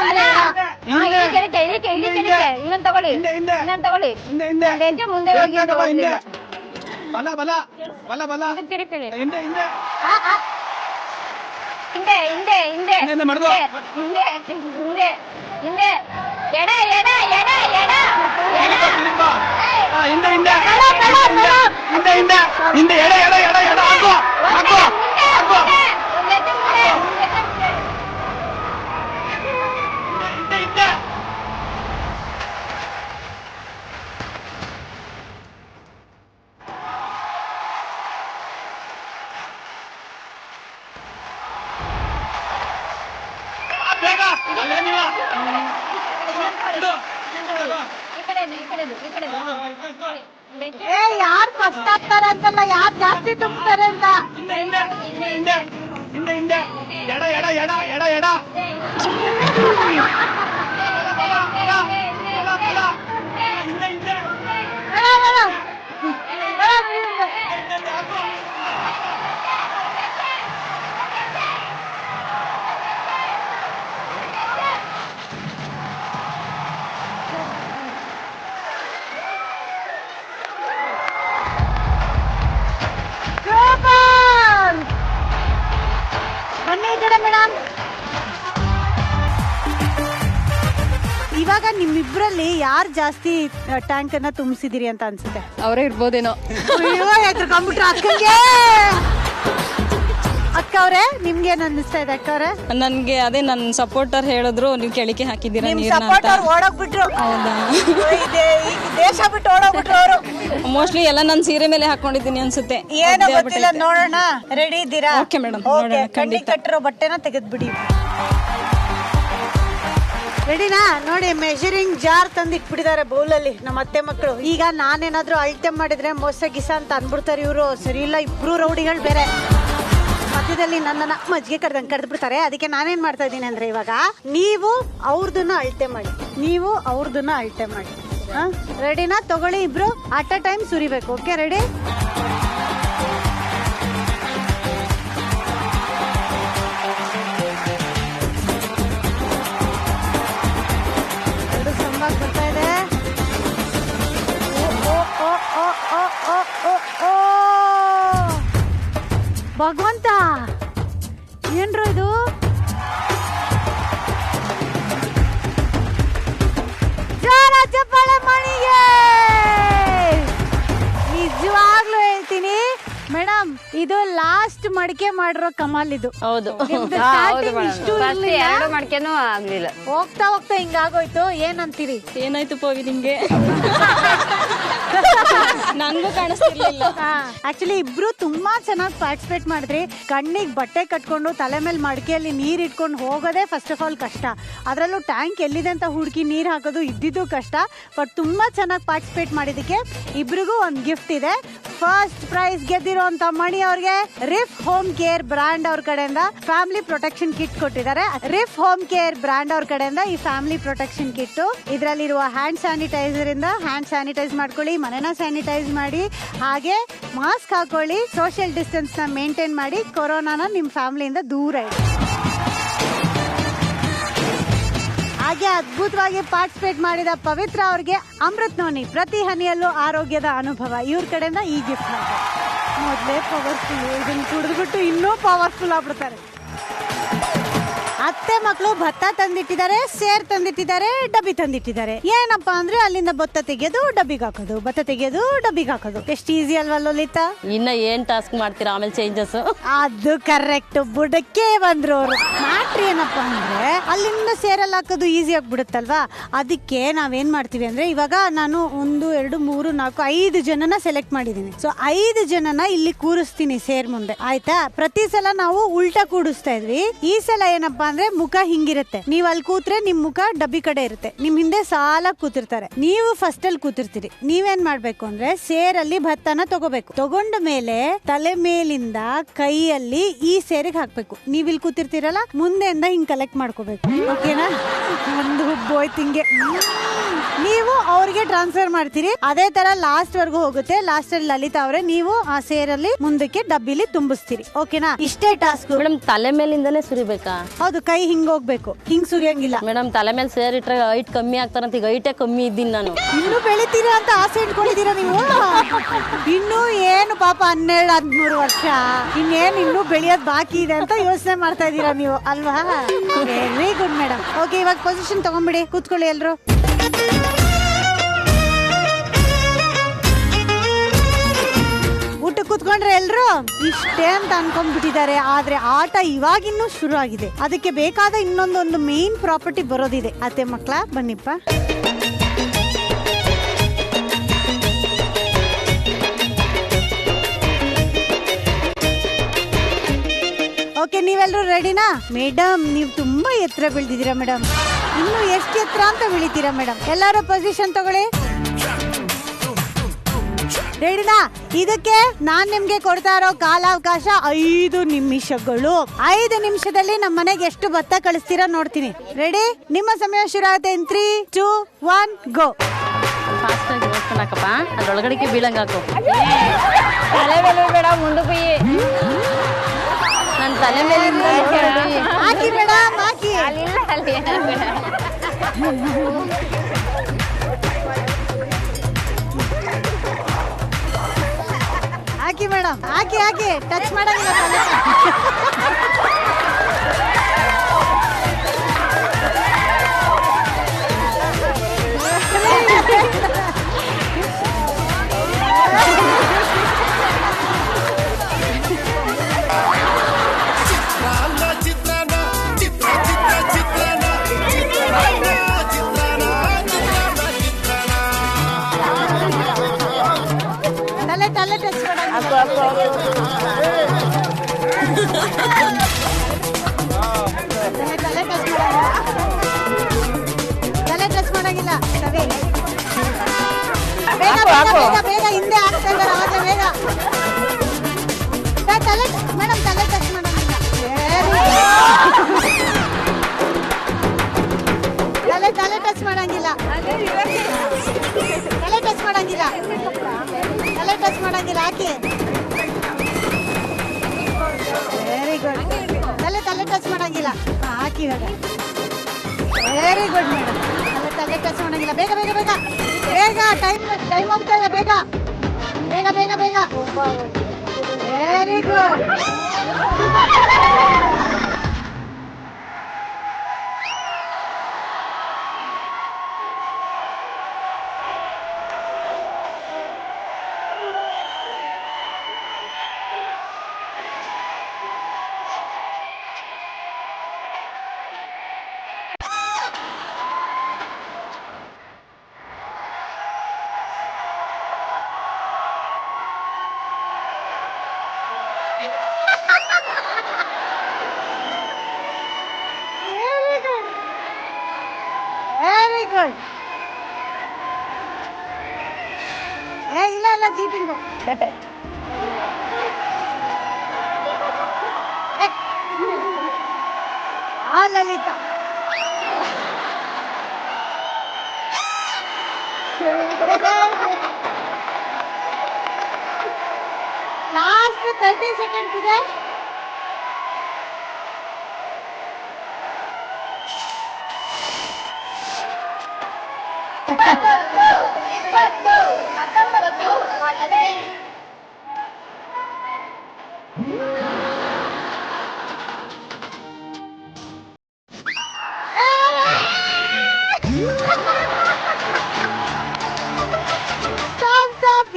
Speaker 4: ಇನ್ನೊಂದು ತಗೊಳ್ಳಿ, ಇನ್ನೊಂದು ತಗೊಳ್ಳಿ. ಮುಂದೆ ಹೋಗಿ ಬಲ ಬಲ ಬಲ ಬಲ ತಿರುಗಿ ಹಿಂದೆ ಹಿಂದೆ ಹಿಂದೆ ಹಿಂದೆ ಹಿಂದೆ ಹಿಂದೆ ಹಿಂದೆ ಹಿಂದೆ ಎಡ ಎಡ ಎಡ ಎಡ ಹಿಂದೆ ಹಿಂದೆ ಹಿಂದೆ ಹಿಂದೆ ಹಿಂದೆ ಎಡ ಎಡ ಎಡ ಎಡ ಹಾಕೋ ಹಾಕೋ ಹಾಕೋ ಹಿಂದೆ ಹಿಂದೆ ಬೇಗ ನೀವು
Speaker 1: ಯಾರು ಫಸ್ಟ್ ಆಗ್ತಾರೆ ಅಂತಲ್ಲ, ಯಾರು ಜಾಸ್ತಿ ತುಂಬ್ತಾರೆ ಅಂತ.
Speaker 7: ಹಿಂದೆ ಹಿಂದೆ ಹಿಂದೆ ಹಿಂದೆ ಎಡ ಎಡ ಎಡ ಎಡ ಎಡ ಹಿಂದೆ ಹಿಂದೆ
Speaker 1: ಬನ್ನಿ ಈ ಕಡೆ ಮೇಡಮ್. ಇವಾಗ ನಿಮ್ಮಿಬ್ರಲ್ಲಿ ಯಾರು ಜಾಸ್ತಿ ಟ್ಯಾಂಕ್ ಅನ್ನ ತುಂಬಿಸಿದಿರಿ ಅಂತ ಅನ್ಸುತ್ತೆ?
Speaker 8: ಅವರೇ ಇರ್ಬೋದೇನೋ.
Speaker 1: ಅಯ್ಯೋ, ಹೆದರ್ಕೊಂಡ್ಬಿಟ್ರು ಅಕ್ಕಂಗೆ. ಅಕ್ಕ ಅವ್ರೆ ನಿಮ್ಗೇನ್ ಅನ್ನಿಸ್ತಾ ಇದೆ ಅಕ್ಕ ಅವ್ರೆ?
Speaker 8: ನನ್ಗೆ ಅದೇ ನನ್ನ ಸಪೋರ್ಟರ್ ಹೇಳಿದ್ರು ನೀವು ಕೆಳಕ್ಕೆ ಹಾಕಿದ್ದೀರಾ
Speaker 1: ನಿಮ್
Speaker 8: ನೀರ್ನ ಅಂತ.
Speaker 1: ಸಪೋರ್ಟರ್ ಓಡೋಗ್ಬಿಟ್ರು.
Speaker 8: ಹೌದಾ?
Speaker 1: ಈ ದೇಶ ಬಿಟ್ಟು ಓಡೋಗ್ಬಿಟ್ರು ಅವರು.
Speaker 8: ಮೋಸ್ಟ್ಲಿ ಎಲ್ಲ ನಾನು ಸೀರೆ ಮೇಲೆ ಹಾಕೊಂಡಿದ್ದೀನಿ ಅನ್ಸುತ್ತೆ.
Speaker 1: ಏನೋ ಗೊತ್ತಿಲ್ಲ, ನೋಡೋಣ. ರೆಡಿ ಇದ್ದೀರಾ?
Speaker 8: ಓಕೆ ಮೇಡಮ್,
Speaker 1: ಓಕೆ,
Speaker 8: ನೋಡೋಣ
Speaker 1: ಕಣ್ಣಿಗೆ
Speaker 8: ಖಂಡಿತ.
Speaker 1: ಕಟ್ಟಿರೋ ಬಟ್ಟೆನ ತೆಗೆದ್ಬಿಡಿ. ರೆಡಿನಾ? ನೋಡಿ, ಮೆಷರಿಂಗ್ ಜಾರ್ ತಂದಿಟ್ಬಿಟ್ಟಿದ್ದಾರೆ ಬೌಲಲ್ಲಿ ನಮ್ಮ ಅತ್ತೆ ಮಕ್ಕಳು. ಈಗ ನಾನೇನಾದ್ರೂ ಅಳತೆ ಮಾಡಿದ್ರೆ ಮೋಸ ಗಿಸ ಅಂತ ಅನ್ಬಿಡ್ತಾರೆ ಇವರು. ಸರಿ ಇಲ್ಲ, ಇಬ್ರು ರೌಡಿಗಳು ಬೇರೆ ಮಧ್ಯದಲ್ಲಿ ನನ್ನನ್ನ ಮಜ್ಜಿಗೆ ಕಡ್ದಂಗೆ ಕಡ್ದು ಬಿಡ್ತಾರೆ. ಅದಕ್ಕೆ ನಾನೇನ್ ಮಾಡ್ತಾ ಇದ್ದೀನಿ ಅಂದ್ರೆ, ಇವಾಗ ನೀವು ಅವ್ರದನ್ನ ಅಳತೆ ಮಾಡಿ, ನೀವು ಅವ್ರದನ್ನ ಅಳತೆ ಮಾಡಿ. ರೆಡಿನಾ? ತಗೊಳ್ಳಿ, ಇಬ್ರು ಅಟ್ ಅ ಟೈಮ್ ಸುರಿಬೇಕು. Okay, ready? ಬರ್ತಾ ಇದೆ. ಭಗವಂತ, ಏನ್ರು ಇದು? ಜೋರ ಚಪ್ಪಾಳೆ ಮಣಿಗೆ. ನಿಜವಾಗ್ಲೂ ಹೇಳ್ತೀನಿ ಮೇಡಮ್, ಇದು ಲಾಸ್ಟ್ ಮಡಿಕೆ ಮಾಡಿರೋ ಕಮಾಲ್ ಇದು.
Speaker 2: ಹೌದು.
Speaker 4: ಎರಡು ಮಡಿಕೆನೂ ಆಗ್ಲಿಲ್ಲ.
Speaker 1: ಹೋಗ್ತಾ ಹೋಗ್ತಾ ಹಿಂಗಾಗೋಯ್ತು. ಏನಂತೀರಿ?
Speaker 8: ಏನಾಯ್ತು ಪವಿ ನಿಂಗೆ? ನಂಗೂ ಕಾಣಿಸ್ತಿರ್ಲಿಲ್ಲ.
Speaker 1: ಆಕ್ಚುಲಿ ಇಬ್ರು ತುಂಬಾ ಚೆನ್ನಾಗಿ ಪಾರ್ಟಿಸಿಪೇಟ್ ಮಾಡಿದ್ರಿ. ಕಣ್ಣಿಗೆ ಬಟ್ಟೆ ಕಟ್ಕೊಂಡು ತಲೆ ಮೇಲೆ ಮಡಿಕೆಯಲ್ಲಿ ನೀರ್ ಇಟ್ಕೊಂಡು ಹೋಗೋದೇ ಫಸ್ಟ್ ಆಫ್ ಆಲ್ ಕಷ್ಟ. ಅದರಲ್ಲೂ ಟ್ಯಾಂಕ್ ಎಲ್ಲಿದೆ ಅಂತ ಹುಡುಕಿ ನೀರ್ ಹಾಕೋದು ಇದ್ದಿದ್ದು ಕಷ್ಟ. ಬಟ್ ತುಂಬಾ ಚೆನ್ನಾಗಿ ಪಾರ್ಟಿಸಿಪೇಟ್ ಮಾಡಿದಕ್ಕೆ ಇಬ್ರಿಗೂ ಒಂದು ಗಿಫ್ಟ್ ಇದೆ. ಫಸ್ಟ್ ಪ್ರೈಸ್ ಗೆದ್ದಿರುವಂತ ಮಣಿ ಅವ್ರಿಗೆ ರಿಫ್ ಹೋಮ್ ಕೇರ್ ಬ್ರಾಂಡ್ ಅವ್ರ ಕಡೆಯಿಂದ ಫ್ಯಾಮಿಲಿ ಪ್ರೊಟೆಕ್ಷನ್ ಕಿಟ್ ಕೊಟ್ಟಿದ್ದಾರೆ. ರಿಫ್ ಹೋಮ್ ಕೇರ್ ಬ್ರಾಂಡ್ ಅವ್ರ ಕಡೆಯಿಂದ ಈ ಫ್ಯಾಮಿಲಿ ಪ್ರೊಟೆಕ್ಷನ್ ಕಿಟ್, ಇದರಲ್ಲಿರುವ ಹ್ಯಾಂಡ್ ಸ್ಯಾನಿಟೈಸರ್ ಇಂದ ಹ್ಯಾಂಡ್ ಸ್ಯಾನಿಟೈಸ್ ಮಾಡ್ಕೊಳ್ಳಿ, ಮನೆನ ಸ್ಯಾನಿಟೈಸ್ ಮಾಡಿ, ಹಾಗೆ ಮಾಸ್ಕ್ ಹಾಕೊಳ್ಳಿ, ಸೋಷಿಯಲ್ ಡಿಸ್ಟೆನ್ಸ್ ನ ಮೇಂಟೈನ್ ಮಾಡಿ, ಕೊರೋನಾನ ನಿಮ್ ಫ್ಯಾಮಿಲಿಯಿಂದ ದೂರ ಇಡಿ. ಹಾಗೆ ಅದ್ಭುತವಾಗಿ ಪಾರ್ಟಿಸಿಪೇಟ್ ಮಾಡಿದ ಪವಿತ್ರ ಅವ್ರಿಗೆ ಅಮೃತ್ ನೋನಿ ಪ್ರತಿ ಹನಿಯಲ್ಲೂ ಆರೋಗ್ಯದ ಅನುಭವ ಇವ್ರ ಕಡೆಯಿಂದ ಈ ಗಿಫ್ಟ್ ಮಾಡ್ತಾರೆ. ಮೊದಲೇ ಪವರ್ಫುಲ್, ಇದನ್ನ ಕುಡಿದ್ಬಿಟ್ಟು ಇನ್ನೂ ಪವರ್ಫುಲ್ ಆಗ್ಬಿಡ್ತಾರೆ. ಅತ್ತೆ ಮಕ್ಕಳು ಭತ್ತ ತಂದಿಟ್ಟಿದ್ದಾರೆ, ಸೇರ್ ತಂದಿಟ್ಟಿದ್ದಾರೆ, ಡಬ್ಬಿ ತಂದಿಟ್ಟಿದ್ದಾರೆ. ಏನಪ್ಪಾ ಅಂದ್ರೆ ಅಲ್ಲಿಂದ ಭತ್ತ ತೆಗೆಯೋದು ಡಬ್ಬಿಗೆ ಹಾಕೋದು, ಭತ್ತ ತೆಗೆಯೋದು ಡಬ್ಬಿಗೆ ಹಾಕೋದು. ಎಷ್ಟು ಈಸಿ ಅಲ್ವಾ ಲಲಿತಾ?
Speaker 2: ಇನ್ನ ಏನ್ ಟಾಸ್ಕ್ ಮಾಡ್ತೀರಾ ಆಮೇಲೆ ಚೇಂಜಸ್?
Speaker 1: ಅದು ಕರೆಕ್ಟ್, ಬುಡಕ್ಕೆ ಬಂದ್ರು ಅವರು. ಮ್ಯಾಟ್ರ್ ಏನಪ್ಪಾ ಅಂದ್ರೆ ಅಲ್ಲಿಂದ ಸೇರಲ್ಲಿ ಹಾಕೋದು ಈಸಿ ಆಗ್ಬಿಡುತ್ತಲ್ವಾ. ಅದಕ್ಕೆ ನಾವೇನ್ ಮಾಡ್ತೀವಿ ಅಂದ್ರೆ, ಇವಾಗ ನಾನು 1 2 3 4 5 ಜನನ ಸೆಲೆಕ್ಟ್ ಮಾಡಿದೀನಿ. ಸೊ 5 ಜನನ ಇಲ್ಲಿ ಕೂರಿಸ್ತೀನಿ ಸೇರ್ ಮುಂದೆ, ಆಯ್ತಾ? ಪ್ರತಿ ಸಲ ನಾವು ಉಲ್ಟಾ ಕೂಡಿಸ್ತಾ ಇದ್ವಿ. ಈ ಸಲ ಏನಪ್ಪಾ ಅಂದ್ರೆ ಮುಖ ಹಿಂಗಿರುತ್ತೆ. ನೀವ್ ಅಲ್ಲಿ ಕೂತ್ರೆ ನಿಮ್ ಮುಖ ಡಬ್ಬಿ ಕಡೆ ಇರುತ್ತೆ, ನಿಮ್ ಹಿಂದೆ ಸಾಲ ಕೂತಿರ್ತಾರೆ. ನೀವು ಫಸ್ಟ್ ಅಲ್ಲಿ ಕೂತಿರ್ತೀರಿ. ನೀವೇನ್ ಮಾಡ್ಬೇಕು ಅಂದ್ರೆ ಸೇರಲ್ಲಿ ಭತ್ತನ ತಗೋಬೇಕು. ತಗೊಂಡ ಮೇಲೆ ತಲೆ ಮೇಲಿಂದ ಕೈಯಲ್ಲಿ ಈ ಸೇರಿಗೆ ಹಾಕ್ಬೇಕು. ನೀವ್ ಇಲ್ಲಿ ಕೂತಿರ್ತೀರಲ್ಲ, ಮುಂದೆಯಿಂದ ಹಿಂಗ್ ಕಲೆಕ್ಟ್ ಮಾಡ್ಕೋಬೇಕು. ಓಕೆನಾ? ಒಂದು ಹುಬ್ಬೋಯ್ತು ಹಿಂಗೆ. ನೀವು ಅವ್ರಿಗೆ ಟ್ರಾನ್ಸ್ಫರ್ ಮಾಡ್ತೀರಿ. ಅದೇ ತರ ಲಾಸ್ಟ್ ವರ್ಗು ಹೋಗುತ್ತೆ. ಲಾಸ್ಟ್ ಅಲ್ಲಿ ಲಲಿತಾ ಅವರೇ ನೀವು ಆ ಸೇರಲ್ಲಿ ಮುಂದಕ್ಕೆ ಡಬ್ಬಿಲಿ ತುಂಬಿಸ್ತೀರಿ. ಓಕೆನಾ? ಇಷ್ಟೇ ಟಾಸ್ಕ್
Speaker 2: ಮೇಡಮ್. ತಲೆ ಮೇಲಿಂದಾನೇ ಸುರಿಬೇಕಾ?
Speaker 1: ಹೌದು, ಕೈ ಹಿಂಗ್ ಹೋಗ್ಬೇಕು, ಹಿಂಗ್ ಸುರಿಯಂಗಿಲ್ಲ.
Speaker 2: ಮೇಡಮ್, ತಲೆ ಮೇಲೆ ಸೇರ್ ಇಟ್ರೆ ಹೈಟ್ ಕಮ್ಮಿ ಆಗ್ತಾರಂತ. ಈಗ ಹೈಟೇ ಕಮ್ಮಿ ಇದ್ದೀನಿ ನಾನು.
Speaker 1: ಇನ್ನು ಬೆಳಿತೀರಾ ಅಂತ ಆಸೆ ಇಟ್ಕೊಂಡಿದ್ದೀರಾ ನೀವು? ಇನ್ನು ಏನು ಪಾಪ 12 13 ವರ್ಷ, ಇನ್ನೂ ಬೆಳೆಯೋದ್ ಬಾಕಿ ಇದೆ ಅಂತ ಯೋಚನೆ ಮಾಡ್ತಾ ಇದ್ದೀರಾ ನೀವು ಅಲ್ವಾ? Very good madam. ಓಕೆ, ಇವಾಗ ಪೊಸಿಷನ್ ತಗೊಂಡ್ಬಿಡಿ, ಕೂತ್ಕೊಳ್ಳಿ ಎಲ್ರು. ಊಟ ಕೂತ್ಕೊಂಡ್ರೆ ಎಲ್ರು ಇಷ್ಟೇ ಅಂತ ಅನ್ಕೊಂಡ್ಬಿಟ್ಟಿದ್ದಾರೆ. ಆದ್ರೆ ಆಟ ಇವಾಗಿನ್ನೂ ಶುರು ಆಗಿದೆ. ಅದಕ್ಕೆ ಬೇಕಾದ ಇನ್ನೊಂದೊಂದು ಮೇನ್ ಪ್ರಾಪರ್ಟಿ ಬರೋದಿದೆ. ಅತ್ತೆ ಮಕ್ಕಳ ಬನ್ನಿಪ್ಪ. ಓಕೆ, ನೀವೆಲ್ಲರೂ ರೆಡಿನಾ? ಮೇಡಮ್, ನೀವು ತುಂಬಾ ಎತ್ತರ ಬೆಳೆದಿದ್ದೀರಾ ಮೇಡಮ್. ಇನ್ನು ಎಷ್ಟು ಎತ್ತರ ಅಂತ ಬೆಳಿತೀರಾ ಮೇಡಮ್? ಎಲ್ಲರೂ ಪೊಸಿಷನ್ ತಗೊಳ್ಳಿ. ರೆಡಿನಾ? ಇದಕ್ಕೆ ನಾನ್ ನಿಮ್ಗೆ ಕೊಡ್ತಾ ಇರೋ ಕಾಲಾವಕಾಶ 5 ನಿಮಿಷಗಳು. 5 ನಿಮಿಷದಲ್ಲಿ ನಮ್ಮ ಮನೆಗೆ ಎಷ್ಟು ಭತ್ತ ಕಳಿಸ್ತೀರಾ ನೋಡ್ತೀನಿ. ರೆಡಿ? ನಿಮ್ಮ ಸಮಯ ಶುರು ಆಗುತ್ತೆ. 3 2 1 ಗೋ.
Speaker 2: ಫಾಸ್ಟ್ ಆಗಿ ಹಾಕಪ್ಪ, ಅದ್ರೊಳಗಡೆಗೆ ಬೀಳಂಗ ಹಾಕು.
Speaker 4: ತಲೆ ಮೇಲೆ ಬೇಡ, ಮುಂದಕ್ಕೆ
Speaker 2: ನನ್ನ ತಲೆ ಮೇಲಿಂದ
Speaker 1: ಹಾಕಿ ಮೇಡಮ್, ಹಾಕಿ.
Speaker 4: ಅಲ್ಲಿಲ್ಲ, ಅಲ್ಲಿ ಬೇಡ.
Speaker 1: ಹಾಕಿ ಮೇಡಮ್, ಹಾಕಿ ಹಾಕಿ. ಟಚ್ ಮಾಡಂಗಿಲ್ಲ. ಬೇಗ ಹಿಂದೆ ಆಗ್ತಾ ಇದ್ದಾರೆ ಆದ್ರೆ ಬೇಗ ತಲೆ ಮೇಡಮ್ ತಲೆ ಟಚ್ ಮಾಡಂಗಿಲ್ಲ ತಲೆ ಟಚ್ ಮಾಡಂಗಿಲ್ಲ ತಲೆ ಟಚ್ ಮಾಡಂಗಿಲ್ಲ ತಲೆ ಟಚ್ ಮಾಡಂಗಿಲ್ಲ ಹಾಕಿ ವೆರಿ ಗುಡ್ ತಲೆ ಟಚ್ ಮಾಡಂಗಿಲ್ಲ ಹಾಕಿ ಇವಾಗ ವೆರಿ ಗುಡ್ ಮೇಡಮ್ ತಲೆ ಟಚ್ ಮಾಡಂಗಿಲ್ಲ ಬೇಗ ಬೇಗ ಬೇಗ ಬೇಗ ಟೈಮ್ ಹೋಗ್ತಾ ಇದೆ ಬೇಗ ಬೇಗ ಬೇಗ ಬೇಗ ವೆರಿ ಗುಡ್ ವೆರಿ ಗುಡ್ ಇಲ್ಲ ಇಲ್ಲ ಜೀಪಿಂಗ್ ಆ ಲಲಿತಾ ಲಾಸ್ಟ್ 30 ಸೆಕೆಂಡ್ಸ್ ಇದೆ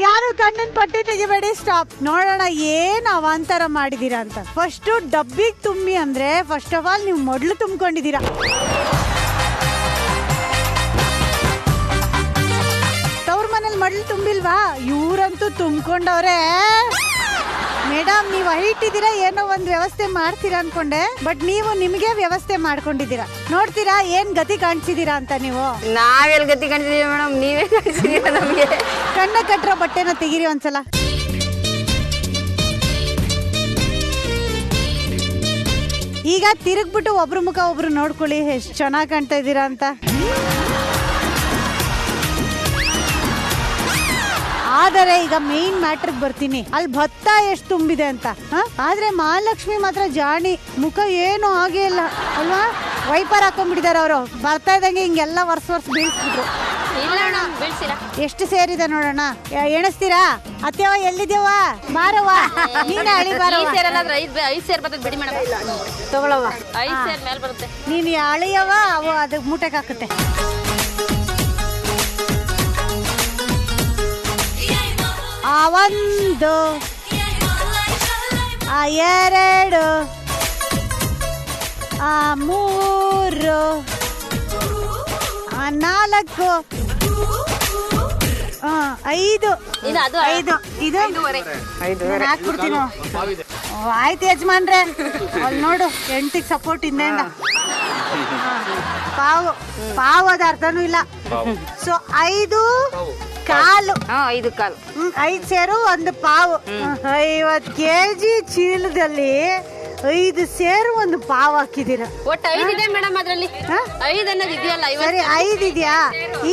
Speaker 1: ಯಾರು ಕಣ್ಣಿನ ಪಟ್ಟಿ ತೆಗಿಬೇಡಿ ಸ್ಟಾಪ್ ನೋಡೋಣ ಏನ್ ಅವಾಂತರ ಮಾಡಿದೀರಾ ಅಂತ ಫಸ್ಟ್ ಡಬ್ಬಿಗೆ ತುಂಬಿ ಅಂದ್ರೆ ಫಸ್ಟ್ ಆಫ್ ಆಲ್ ನೀವು ಮೊದಲು ತುಂಬಿಕೊಂಡಿದ್ದೀರಾ ತವ್ರ ಮನೇಲಿ ಮೊದಲು ತುಂಬಿಲ್ವಾ ಇವ್ರಂತೂ ತುಂಬಿಕೊಂಡವ್ರೆ ಮೇಡಮ್ ನೀವು ಹೈಟ್ ಇದ್ದೀರಾ ಏನೋ ಒಂದ್ ವ್ಯವಸ್ಥೆ ಮಾಡ್ತೀರಾ ಅನ್ಕೊಂಡೆ ಬಟ್ ನೀವು ನಿಮಗೆ ವ್ಯವಸ್ಥೆ ಮಾಡ್ಕೊಂಡಿದ್ದೀರಾ ನೋಡ್ತೀರಾ ಏನ್ ಗತಿ ಕಾಣಿಸಿದೀರಾ ಅಂತ ನೀವು
Speaker 4: ನಾವೆಲ್ ಗತಿ ಕಾಣಿಸಿದೀವಿ ಮೇಡಮ್ ನೀವೇ ಕಾಣಿಸಿದೀರಾ ನಮ್ಗೆ
Speaker 1: ಕಣ್ಣ ಕಟ್ಟಿರೋ ಬಟ್ಟೆನ ತೆಗೀರಿ ಒಂದ್ಸಲ ಈಗ ತಿರುಗ್ಬಿಟ್ಟು ಒಬ್ರು ಮುಖ ಒಬ್ರು ನೋಡ್ಕೊಳ್ಳಿ ಎಷ್ಟು ಚೆನ್ನಾಗಿ ಕಾಣ್ತಾ ಇದ್ದೀರಾ ಅಂತ ಆದರೆ ಈಗ ಮೇನ್ ಮ್ಯಾಟ್ರಿಗೆ ಬರ್ತೀನಿ ಅಲ್ಲಿ ಭತ್ತ ಎಷ್ಟು ತುಂಬಿದೆ ಅಂತ ಆದ್ರೆ ಮಹಾಲಕ್ಷ್ಮಿ ಮಾತ್ರ ಜಾಣಿ ಮುಖ ಏನು ಆಗೇ ಇಲ್ಲ ಅಲ್ವಾ ವೈಪರ್ ಹಾಕೊಂಡ್ಬಿಟ್ಟಿದ್ದಾರೆ ಅವರು ಬರ್ತಾ ಇದ್ದಂಗೆ ಹಿಂಗೆಲ್ಲ ವರ್ಷ ಬೀಳ್ಸ್ಬಿಟ್ರು ಎಷ್ಟು ಸೇರಿದೆ ನೋಡೋಣ ಎಣಿಸ್ತೀರಾ ಅತ್ಯವ ಎಲ್ಲಿದ್ದೇವ ಬಾರವ್ವ ನೀನೇ ಅಳಿ ಬಾರವ್ವ ತಗೊಳವ್ವ ನೀನು ಅಳಿಯವ ಅವು ಅದಕ್ಕೆ ಮೂಟೆಗೆ ಹಾಕುತ್ತೆ ಒಂದು ಎರಡು ಮೂರು ನಾಲ್ಕು ಐದು ಐದು ಇದು ಹಾಕ್ಬಿಡ್ತೀನಿ ಆಯ್ತು ಯಜಮಾನ್ರೆ ಅಲ್ಲಿ ನೋಡು ಹೆಂಡತಿಗೆ ಸಪೋರ್ಟ್ ಇಂದ ಪಾವು ಅದ ಅರ್ಥನೂ ಇಲ್ಲ ಸೊ 5 ಕಾಲು
Speaker 4: 5 ಕಾಲು
Speaker 1: 5 ಸೇರು 1 ಪಾವು 50 kg ಚೀಲದಲ್ಲಿ 5 ಸೇರು 1 ಪಾವು ಹಾಕಿದೀರ
Speaker 2: ಒಟ್ಟು 5 ಇದೆ ಮೇಡಮ್ ಅದ್ರಲ್ಲಿ 5 ಅನ್ನೋದು ಇದೆಯಲ್ಲ
Speaker 1: ಸರಿ 5 ಇದೆಯಾ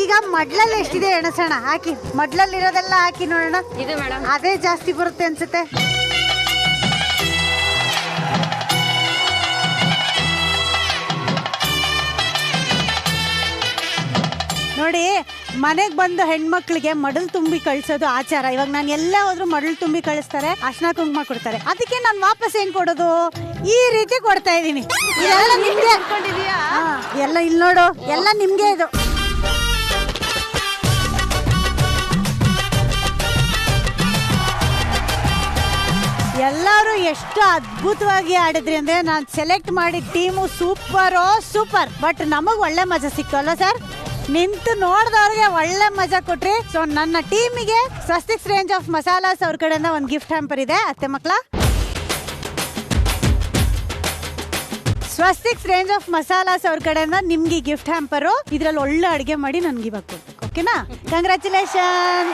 Speaker 1: ಈಗ ಮಡ್ಲಲ್ಲಿ ಎಷ್ಟಿದೆ ಎಣಸೋಣ ಹಾಕಿ ಮಡ್ಲಲ್ಲಿ ಇರೋದೆಲ್ಲ ಹಾಕಿ ನೋಡೋಣ
Speaker 2: ಇದು ಮೇಡಮ್
Speaker 1: ಅದೇ ಜಾಸ್ತಿ ಬರುತ್ತೆ ಅನ್ಸುತ್ತೆ ನೋಡಿ ಮನೆಗೆ ಬಂದು ಹೆಣ್ಮಕ್ಳಿಗೆ ಮಡಲ್ ತುಂಬಿ ಕಳ್ಸೋದು ಆಚಾರ ಇವಾಗ ನಾನು ಎಲ್ಲ ಹೋದ್ರು ಮಡಲ್ ತುಂಬಿ ಕಳಿಸ್ತಾರೆ ಅರ್ಶಿನ ಕುಂಕುಮ ಕೊಡ್ತಾರೆ ಅದಕ್ಕೆ ನಾನು ವಾಪಸ್ ಹೆಂಗ್ ಕೊಡೋದು ಈ ರೀತಿ ಕೊಡ್ತಾ ಇದೀನಿ ಎಲ್ಲ ನಿಮ್ಗೆ ಎಲ್ಲ ಇಲ್ಲಿ ನೋಡು ಎಲ್ಲ ನಿಮ್ಗೆ ಇದು ಎಲ್ಲರೂ ಎಷ್ಟು ಅದ್ಭುತವಾಗಿ ಆಡಿದ್ರಿ ಅಂದ್ರೆ ನಾನು ಸೆಲೆಕ್ಟ್ ಮಾಡಿದ ಟೀಮು ಸೂಪರ್ ಬಟ್ ನಮಗ್ ಒಳ್ಳೆ ಮಜಾ ಸಿಕ್ತು ಅಲ್ವಾ ಸರ್ ನಿಂತು ನೋಡಿದವ್ರಿಗೆ ಒಳ್ಳೆ ಮಜಾ ಕೊಟ್ರಿ ಸೊ ನನ್ನ ಟೀಮಿಗೆ ಸ್ವಸ್ತಿಕ್ಸ್ ರೇಂಜ್ ಆಫ್ ಮಸಾಲಾಸ್ ಅವ್ರ ಕಡೆಯಿಂದ ಒಂದು ಗಿಫ್ಟ್ ಹ್ಯಾಂಪರ್ ಇದೆ ಅತ್ತೆ ಮಕ್ಕಳ ಸ್ವಸ್ತಿಕ್ಸ್ ರೇಂಜ್ ಆಫ್ ಮಸಾಲಾಸ್ ಅವ್ರ ಕಡೆಯಿಂದ ನಿಮ್ಗೆ ಗಿಫ್ಟ್ ಹ್ಯಾಂಪರು ಇದ್ರಲ್ಲಿ ಒಳ್ಳೆ ಅಡುಗೆ ಮಾಡಿ ನನ್ಗೆ ಇವಾಗ ಕೊಡ್ಬೇಕು ಓಕೆನಾ? ಕಂಗ್ರ್ಯಾಚುಲೇಷನ್.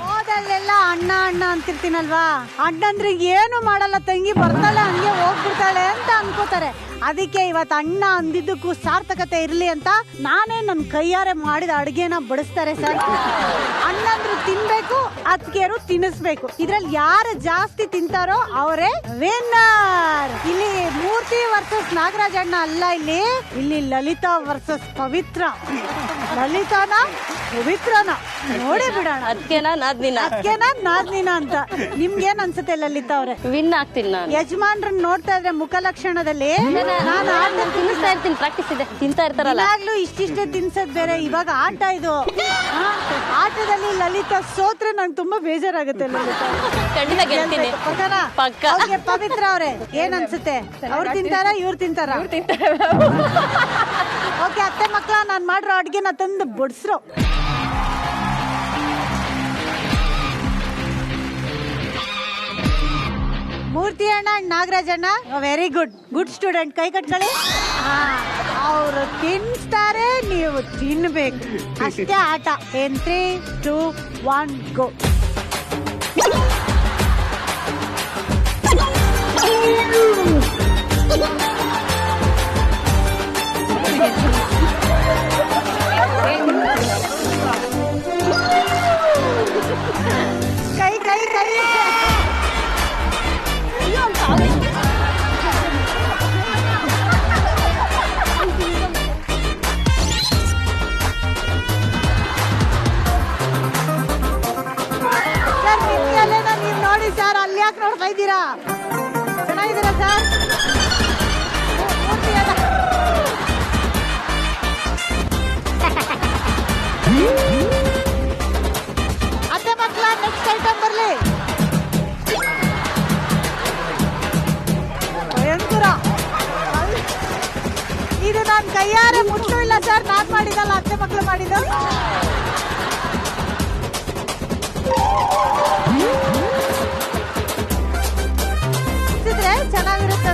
Speaker 1: ಓದಲ್ಲೆಲ್ಲ ಅಣ್ಣ ಅಣ್ಣ ಅಂತಿರ್ತೀನಲ್ವಾ, ಅಣ್ಣಂದ್ರೆ ಏನು ಮಾಡಲ್ಲ, ತಂಗಿ ಬರ್ತಾಳೆ ಹಂಗೆ ಹೋಗ್ಬಿಡ್ತಾಳೆ ಅಂತ ಅನ್ಕೋತಾರೆ. ಅದಕ್ಕೆ ಇವತ್ತು ಅಣ್ಣ ಅಂದಿದ್ದಕ್ಕೂ ಸಾರ್ಥಕತೆ ಇರ್ಲಿ ಅಂತ ನಾನೇ ನನ್ನ ಕೈಯಾರೆ ಮಾಡಿದ ಅಡುಗೆನ ಬಡಿಸ್ತಾರೆ ಸರ್. ಅಣ್ಣಂದ್ರು ತಿನ್ಬೇಕು, ಅತ್ತಿಗೆರು ತಿನ್ನಿಸ್ಬೇಕು. ಇದ್ರಲ್ಲಿ ಯಾರು ಜಾಸ್ತಿ ತಿಂತಾರೋ ಅವರೇ ವಿನ್ನರ್. ಇಲ್ಲಿ ಮೂರ್ತಿ ವರ್ಸಸ್ ನಾಗರಾಜ್ ಅಣ್ಣ ಅಲ್ಲ, ಇಲ್ಲಿ ಲಲಿತಾ ವರ್ಸಸ್ ಪವಿತ್ರ. ಲಲಿತಾನ ಪವಿತ್ರನ ನೋಡಿ ಬಿಡೋಣ.
Speaker 2: ಅದಕ್ಕೆನಾ
Speaker 1: ನಾದ್ನಿನ ಅಂತ ನಿಮ್ಗೇನ್ ಅನ್ಸುತ್ತೆ ಲಲಿತಾ ಅವ್ರೆ?
Speaker 2: ವಿನ್ ಆಗ್ತೀನಿ ನಾನು.
Speaker 1: ಯಜಮಾನ್ರನ್ನ ನೋಡ್ತಾ ಇದ್ರೆ ಮುಖ ಲಕ್ಷಣದಲ್ಲಿ
Speaker 2: ನಾನು ತಿನ್ನಿಸ್ತಾ ಇರ್ತೀನಿ, ಪ್ರಾಕ್ಟೀಸ್ ಇದೆ, ತಿಂತಾ ಇರ್ತಾರಲ್ಲ.
Speaker 1: ಆಗ್ಲೂ ಇಷ್ಟಿಷ್ಟೇ ತಿನ್ಸದ್ ಬೇರೆ, ಇವಾಗ ಆಟ ಇದು. ಆಟದಲ್ಲಿ ಲಲಿತಾ ಸೋತ್ರೆ ನಂಗೆ ತುಂಬಾ ಬೇಜಾರಾಗುತ್ತೆ. ಲಲಿತಾ
Speaker 2: ಖಂಡಿತ ಗೆಲ್ತೀನಿ. ಪಕ್ಕ.
Speaker 1: ಓಕೆ, ಪವಿತ್ರ ಅವ್ರೆ ಏನ್ ಅನ್ಸುತ್ತೆ? ಅವ್ರು ತಿಂತಾರ ಇವ್ರು ತಿಂತಾರ? ಓಕೆ ಅತ್ತೆ ಮಕ್ಳ, ನಾನ್ ಮಾಡ್ರೋ ಅಡ್ಗೆನ ತಂದು ಬಡ್ಸ್ರು. ಮೂರ್ತಿ ಅಣ್ಣ ನಾಗರಾಜ್ ಅಣ್ಣ ವೆರಿ ಗುಡ್ ಸ್ಟೂಡೆಂಟ್. ಕೈ ಕಟ್ಕೊಳ್ಳಿ. ಅವರು ತಿನ್ಸ್ತಾರೆ, ನೀವು ತಿನ್ಬೇಕು, ಅಷ್ಟೇ ಆಟ. 3, 2, 1 ಗೋ. ಕೈ ಕೈ ಕೈ ನೀವು ನೋಡಿ ಸರ್, ಅಲ್ಲಿ ಯಾಕೆ ನೋಡ್ತಾ ಇದ್ದೀರಾ? ಚೆನ್ನಾಗಿದ್ದೀರಾ ಸರ್? ಅತ್ತೆ ಮಕ್ಕಳ ನೆಕ್ಸ್ಟ್ ಐಟಮ್ ಬರ್ಲಿ. ಭಯಂಕರ. ಇದು ನಾನು ಕೈಯಾರೆ ಮುಟ್ಟು ಇಲ್ಲ ಸರ್, ನಾನ್ ಮಾಡಿದಲ್ಲ, ಅತ್ತೆ ಮಕ್ಕಳು ಮಾಡಿದ. ಚೆನ್ನಾಗಿರುತ್ತೆ.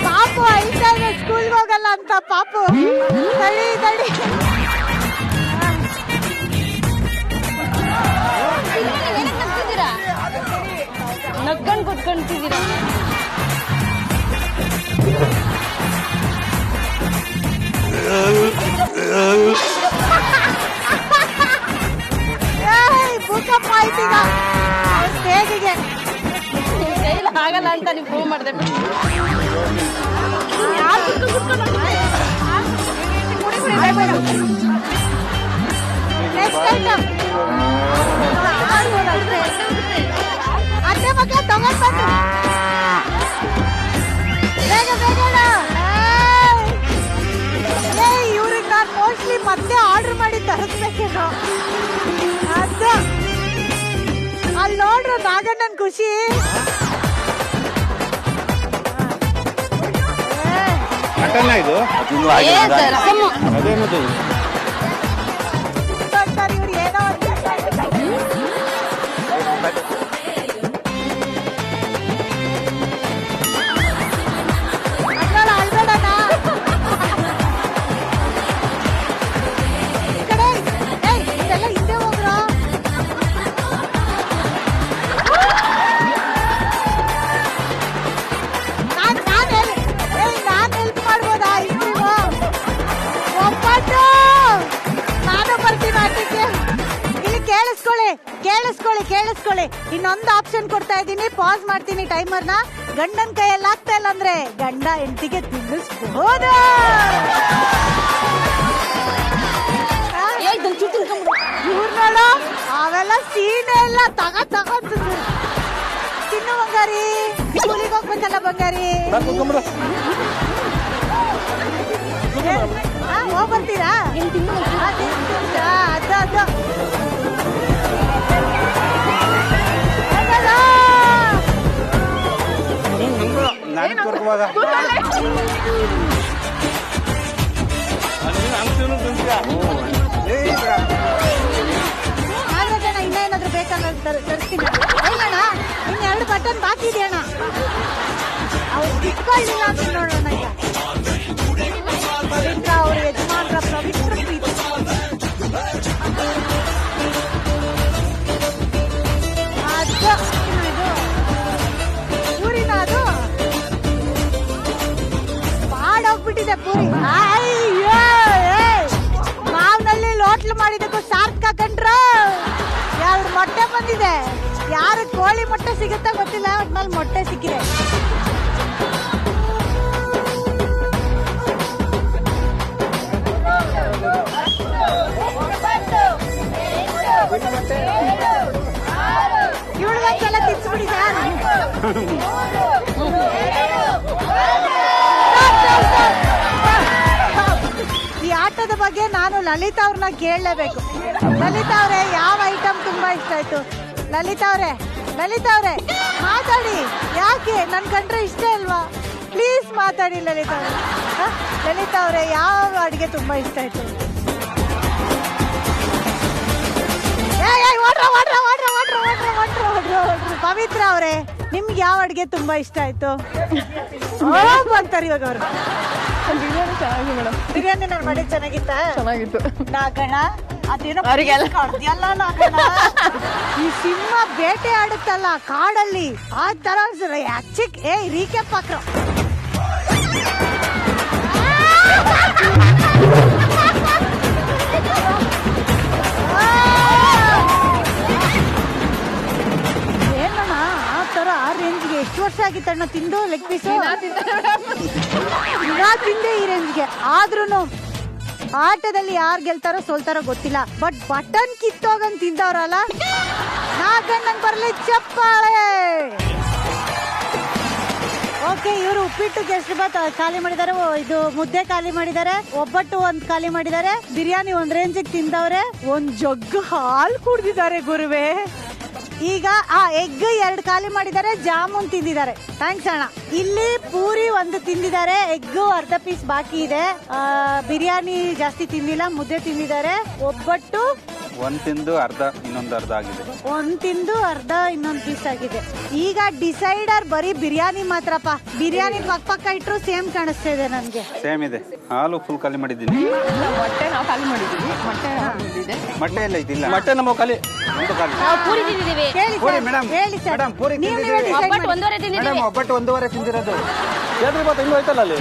Speaker 1: ಪಾಪು ಐತಾನೆ ಸ್ಕೂಲ್ಗೆ ಹೋಗಲ್ಲ ಅಂತ. ಪಾಪು ತಡಿ ತಡಿ,
Speaker 2: ನಗ್ಕೊಂಡು ಕುತ್ಕೊಂತಿದ್ದೀರಾ?
Speaker 1: ಭೂಕಂಪ ಆಯ್ತೀಗ ಸ್ಟೇಜಿಗೆ.
Speaker 2: ಆಗಲ್ಲ ಅಂತ ನೀವು ಪ್ರೂವ್ ಮಾಡಿದೆ.
Speaker 1: ಅತ್ತೆ ಮಕ್ಕಳ ತಗೊಂಡ್ ಬಂದು ಬೇಗ ಬೇಗ. ಇವ್ರಿಗೆ ನಾನು ಮೋಸ್ಟ್ಲಿ ಮತ್ತೆ ಆರ್ಡರ್ ಮಾಡಿ ತರಿಸ್ಬೇಕೇನೋ. ಅದು ಅಲ್ಲಿ ನೋಡ್ರು ನಾಗಣ್ಣನ್ ಖುಷಿ.
Speaker 9: ಇದು ಅದೇನದು?
Speaker 1: ಇವ್ರು ಏನೋ ಅಳ್ಬೇಡಣ. ಈ ಕಡೆ ಇದೆಲ್ಲ ಹಿಂದೆ ಹೋಗ್ರು. ಕೇಳಿಸ್ಕೊಳ್ಳಿ ಇನ್ನೊಂದು ಆಪ್ಷನ್ ಕೊಡ್ತಾ ಇದ್ದೀನಿ, ಪಾಸ್ ಮಾಡ್ತೀನಿ ಟೈಮರ್ನ. ಗಂಡನ್ ಕೈಯಲ್ಲಿ ಆಗ್ತಾ ಇಲ್ಲ ಅಂದ್ರೆ ಗಂಡ ಹೆಂಡತಿಗೆ ತಿನ್ನಿಸ್ಬಹುದು. ಇವ್ರನ್ನೋಡು ಅವೆಲ್ಲ ಸೀನೆ ಎಲ್ಲ ತಗೊಂಡು ತಿನ್ನು ಬಂಗಾರಿ, ಸ್ಕೂಲಿಗೆ ಹೋಗ್ಬೇಕಲ್ಲ ಬಂಗಾರಿ. ಹೋಗ್ ಬರ್ತೀರಾ? ಅದು ಇನ್ನೇನಾದ್ರು ಬೇಕನ್ನೋದು ತರಿಸ್ತೀನಿ. ಅಣ್ಣ ಇನ್ನೆರಡು ಬಟನ್ ಬಾಕಿ ಇದೆ ಅಣ್ಣ, ಅವ್ರು ಇಟ್ಕೊಳ್ಳಿಲ್ಲ ಅಂತ ನೋಡೋಣ. ಈಗ ಪವಿತ್ರ ಅವ್ರ ಯಜಮಾನ್ರ ಪವಿತ್ರ ಪ್ರೀತಿ. ಇದು ಊರಿನ ಅದು ಬಾಡೋಗ್ಬಿಟ್ಟಿದೆ ಪೂರಿ. ಮಾವಿನಲ್ಲಿ ಲೋಟ್ಲು ಮಾಡಿದಕ್ಕೂ ಸಾರ್ಥಕ ಕಂಡ್ರ. 2 ಮೊಟ್ಟೆ ಬಂದಿದೆ. ಯಾರು ಕೋಳಿ ಮೊಟ್ಟೆ ಸಿಗುತ್ತಾ ಗೊತ್ತಿಲ್ಲ, ಒಟ್ನಲ್ಲಿ ಮೊಟ್ಟೆ ಸಿಕ್ಕಿದೆ. ಇವಳಿಗೊಂದ್ಸಲ ತಿನ್ಸ್ಬಿಡಿ ಸರ್. ಈ ಆಟದ ಬಗ್ಗೆ ನಾನು ಲಲಿತಾ ಅವ್ರನ್ನ ಕೇಳಲೇಬೇಕು. ಲಲಿತಾ ಅವರೇ, ಯಾವ ಐಟಮ್ ತುಂಬಾ ಇಷ್ಟ ಆಯ್ತು? ಲಲಿತಾ ಅವರೇ ಮಾತಾಡಿ. ಯಾಕೆ ನನ್ ಕಂಡ್ರೆ ಇಷ್ಟ ಅಲ್ವಾ? ಪ್ಲೀಸ್ ಮಾತಾಡಿ ಲಲಿತಾ ಅವರೇ. ಲಲಿತಾ ಅವರೇ, ಯಾವ ಅಡಿಗೆ ತುಂಬಾ ಇಷ್ಟ ಆಯ್ತು? ಪವಿತ್ರ ಅವರೇ, ನಿಮ್ಗೆ ಯಾವ ಅಡಿಗೆ ತುಂಬಾ ಇಷ್ಟ ಆಯ್ತು? ಅಂತಾರೆ ಇವಾಗ ಅವರು. ಬಿರಿಯಾನಿ ನಾನು ಮಾಡಿದ್ ಚೆನ್ನಾಗಿತ್ತು. ನಾಗಣ ಅದೇನೋ ಕಡ್ದಿಯಲ್ಲ ನಾಗಣ. ಈ ಸಿಂಹ ಬೇಟೆ ಆಡುತ್ತಲ್ಲ ಕಾಡಲ್ಲಿ, ಆ ತರ ರೀಕ್ಯಾಪ್ ಹಾಕ್ರ. ಏನಣ್ಣ ಆ ತರ ಆ ರೇಂಜ್ಗೆ ಎಷ್ಟು ವರ್ಷ ಆಗಿತ್ತಣ್ಣ ತಿಂದು ಲೆಗ್ ಪೀಸು? ನಾ ತಿಂದೆ ಈ ರೇಂಜ್ಗೆ. ಆದ್ರೂನು ಆಟದಲ್ಲಿ ಯಾರು ಗೆಲ್ತಾರೋ ಸೋಲ್ತಾರೋ ಗೊತ್ತಿಲ್ಲ, ಬಟ್ ಬಟನ್ ಕಿತ್ತೋಗಂಗ್ ತಿಂದವ್ರಲ್ಲ, ನಾಗಣ್ಣಂಗ್ ಬರ್ಲಿ ಚಪ್ಪಾಳೆ. ಓಕೆ, ಇವರು ಉಪ್ಪಿಟ್ಟು ಕೇಸರಿ ಬಾತ್ ಖಾಲಿ ಮಾಡಿದ್ದಾರೆ, ಇದು ಮುದ್ದೆ ಖಾಲಿ ಮಾಡಿದ್ದಾರೆ, ಒಬ್ಬಟ್ಟು ಒಂದ್ ಖಾಲಿ ಮಾಡಿದ್ದಾರೆ, ಬಿರಿಯಾನಿ ಒಂದ್ ರೇಂಜಿಗೆ ತಿಂದವ್ರೆ, ಒಂದ್ ಜಗ್ಗು ಹಾಲು ಕುಡ್ದಿದ್ದಾರೆ ಗುರುವೆ. ಈಗ ಎಗ್ 2 ಖಾಲಿ ಮಾಡಿದ್ದಾರೆ, ಜಾಮೂನ್ ತಿಂದಿದ್ದಾರೆ. ಥ್ಯಾಂಕ್ಸ್ ಅಣ್ಣ. ಇಲ್ಲಿ ಪೂರಿ 1 ತಿಂದಿದ್ದಾರೆ, ಎಗ್ಗು ಅರ್ಧ ಪೀಸ್ ಬಾಕಿ ಇದೆ. ಬಿರಿಯಾನಿ ಜಾಸ್ತಿ ತಿಂದಿಲ್ಲ, ಮುದ್ದೆ ತಿಂದಿದ್ದಾರೆ, ಒಬ್ಬಟ್ಟು
Speaker 3: 1 ತಿಂದು ಅರ್ಧ, ಇನ್ನೊಂದು ಅರ್ಧ ಆಗಿದೆ.
Speaker 1: 1 ತಿಂದು ಅರ್ಧ, ಇನ್ನೊಂದು ಪೀಸ್ ಆಗಿದೆ. ಈಗ ಡಿಸೈಡರ್ ಬರೀ ಬಿರಿಯಾನಿ ಮಾತ್ರಪ್ಪ. ಬಿರಿಯಾನಿ ಪಕ್ಕ ಇಟ್ರು ಸೇಮ್ ಕಾಣಿಸ್ತಾ ಇದೆ ನನ್ಗೆ.
Speaker 3: ಸೇಮ್ ಇದೆ. ಹಾಲು ಫುಲ್ ಖಾಲಿ ಮಾಡಿದ್ದೀನಿ.
Speaker 8: ಮೊಟ್ಟೆ ನಾವು ಖಾಲಿ ಮಾಡಿದ್ದೀವಿ.
Speaker 3: ಮೊಟ್ಟೆ ಎಲ್ಲ ಇದಿಲ್ಲ.
Speaker 7: ಮೊಟ್ಟೆ ನಮ್ಮ ಖಾಲಿ.
Speaker 2: ಪೂರಿ ತಿಂದಿದ್ದೀವಿ.
Speaker 1: ಹೇಳಿ
Speaker 3: ಪೂರಿ
Speaker 1: ಸರ್,
Speaker 3: ಮೇಡಮ್,
Speaker 1: ಹೇಳಿ ಸರ್.
Speaker 3: ಮೇಡಮ್ ಪೂರಿ ತಿಂದಿದ್ದೀವಿ.
Speaker 2: ಒಬ್ಬಟ್ಟು 1.5 ತಿಂದಿದ್ದೀವಿ.
Speaker 3: ಒಬ್ಬಟ್ಟು 1.5 ತಿಂದಿರೋದು.
Speaker 7: ಕೇಸರಿ ಬಾತ್ ಇನ್ನೂ ಐತಲ್ಲ ಅಲ್ಲಿ.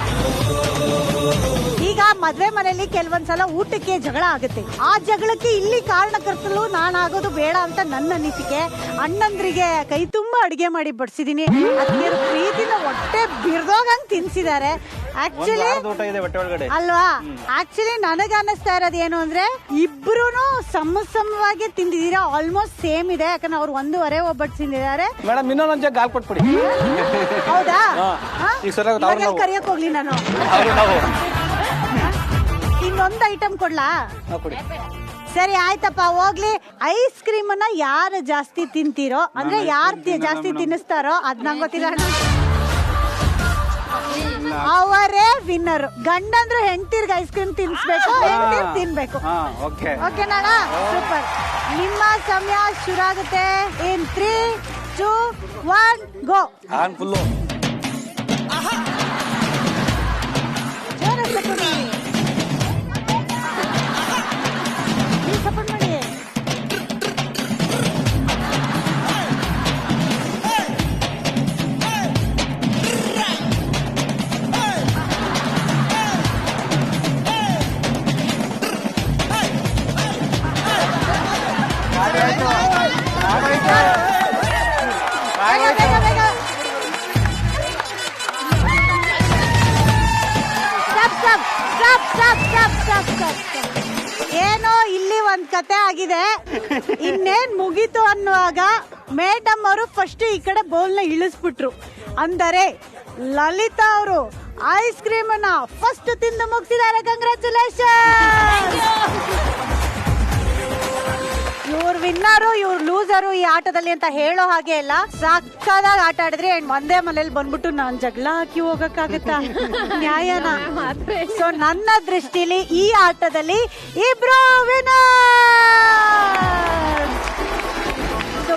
Speaker 1: ಈಗ ಮದ್ವೆ ಮನೆಯಲ್ಲಿ ಕೆಲವೊಂದ್ಸಲ ಊಟಕ್ಕೆ ಜಗಳ ಆಗುತ್ತೆ. ಆ ಜಗಳಕ್ಕೆ ಇಲ್ಲಿ ಕಾರಣಕರ್ತಲು ನಾನಾಗೋದು ಬೇಡ ಅಂತ ನನ್ನ ಅನಿಸಿಕೆ. ಅಣ್ಣಂದ್ರಿಗೆ ಕೈ ತುಂಬಾ ಅಡಿಗೆ ಮಾಡಿ ಬಡಿಸಿದೀನಿ, ಅದಕ್ಕೆ ಪ್ರೀತಿನ ಹೊಟ್ಟೆ ಬಿರ್ದೋಗಂಗ್ ತಿನ್ಸಿದ್ದಾರೆ. ಆಕ್ಚುಲಿ ಅಲ್ವಾ, ಆಕ್ಚುಲಿ ನನಗ ಅನ್ನಿಸ್ತಾ ಇರೋದು ಏನು ಅಂದ್ರೆ, ಇಬ್ರು ಸಮವಾಗಿ ತಿಂದಿದ್ದೀರಾ, ಆಲ್ಮೋಸ್ಟ್ ಸೇಮ್ ಇದೆ. ಯಾಕಂದ್ರೆ ಅವ್ರು 1.5 ಒಬ್ಬಟ್ಟು ತಿಂದಿದ್ದಾರೆ.
Speaker 7: ಮೇಡಮ್ ಇನ್ನೊಂದು ಜಾಗ ಹಾಲ್ ಕೊಟ್ಬಿಡಿ.
Speaker 1: ಹೌದಾ?
Speaker 7: ಈಗ ಸರಿಯಾಗಿ
Speaker 1: ಕರಿಯಕ್ ಹೋಗ್ಲಿ ನಾನು. ಇನ್ನೊಂದು ಐಟಮ್ ಕೊಡ್ಲಾ? ಸರಿ ಆಯ್ತಪ್ಪ, ಹೋಗ್ಲಿ. ಐಸ್ ಕ್ರೀಮ್ ಅನ್ನ ಯಾರು ಜಾಸ್ತಿ ತಿಂತೀರೋ, ಅಂದ್ರೆ ಯಾರು ಜಾಸ್ತಿ ತಿನ್ನಿಸ್ತಾರೋ ಅದ್ ನಂಗೆ ಗೊತ್ತಿಲ್ಲ, ಅವರೇ ವಿನ್ನರ್. ಗಂಡಂದ್ರು ಹೆಂಡತಿರ್ಗೆ ಐಸ್ ಕ್ರೀಮ್ ತಿನ್ಸ್ಬೇಕು, ಹೆಂಡತಿರ್ ತಿನ್ಬೇಕು. ಓಕೆನಾ? ಸೂಪರ್. ನಿಮ್ಮ ಸಮಯ ಶುರು ಆಗುತ್ತೆ. ಇನ್ 3, 2, 1 ಗೋ. ಸಪೋರ್ಟ್ ಮಾಡಿ. ಏನೋ ಇಲ್ಲಿ ಒಂದ್ ಕತೆ ಆಗಿದೆ, ಇನ್ನೇನ್ ಮುಗೀತು ಅನ್ನುವಾಗ ಮೇಡಮ್ ಅವರು ಫಸ್ಟ್ ಈ ಕಡೆ ಬೌಲ್ನ ಇಳಿಸ್ಬಿಟ್ರು. ಅಂದರೆ ಲಲಿತಾ ಅವರು ಐಸ್ ಕ್ರೀಮ್ ಅನ್ನ ಫಸ್ಟ್ ತಿಂದು ಮುಗಿಸಿದ್ದಾರೆ. ಕಂಗ್ರಾಚುಲೇಷನ್. ಇವ್ರು ವಿನ್ನರು ಇವ್ರು ಲೂಸರು ಈ ಆಟದಲ್ಲಿ ಅಂತ ಹೇಳೋ ಹಾಗೆ ಇಲ್ಲ. ಸಕ್ಕದಾಗಿ ಆಟ ಆಡಿದ್ರೆ ಒಂದೇ ಮನೇಲಿ ಬಂದ್ಬಿಟ್ಟು ನಾನ್ ಜಗಳ ಹಾಕಿ ಹೋಗಕ್ಕಾಗತ್ತಾ? ನ್ಯಾಯನ? ಸೊ ನನ್ನ ದೃಷ್ಟಿಲಿ ಈ ಆಟದಲ್ಲಿ ಇಬ್ರು ವಿನ್ನರ್.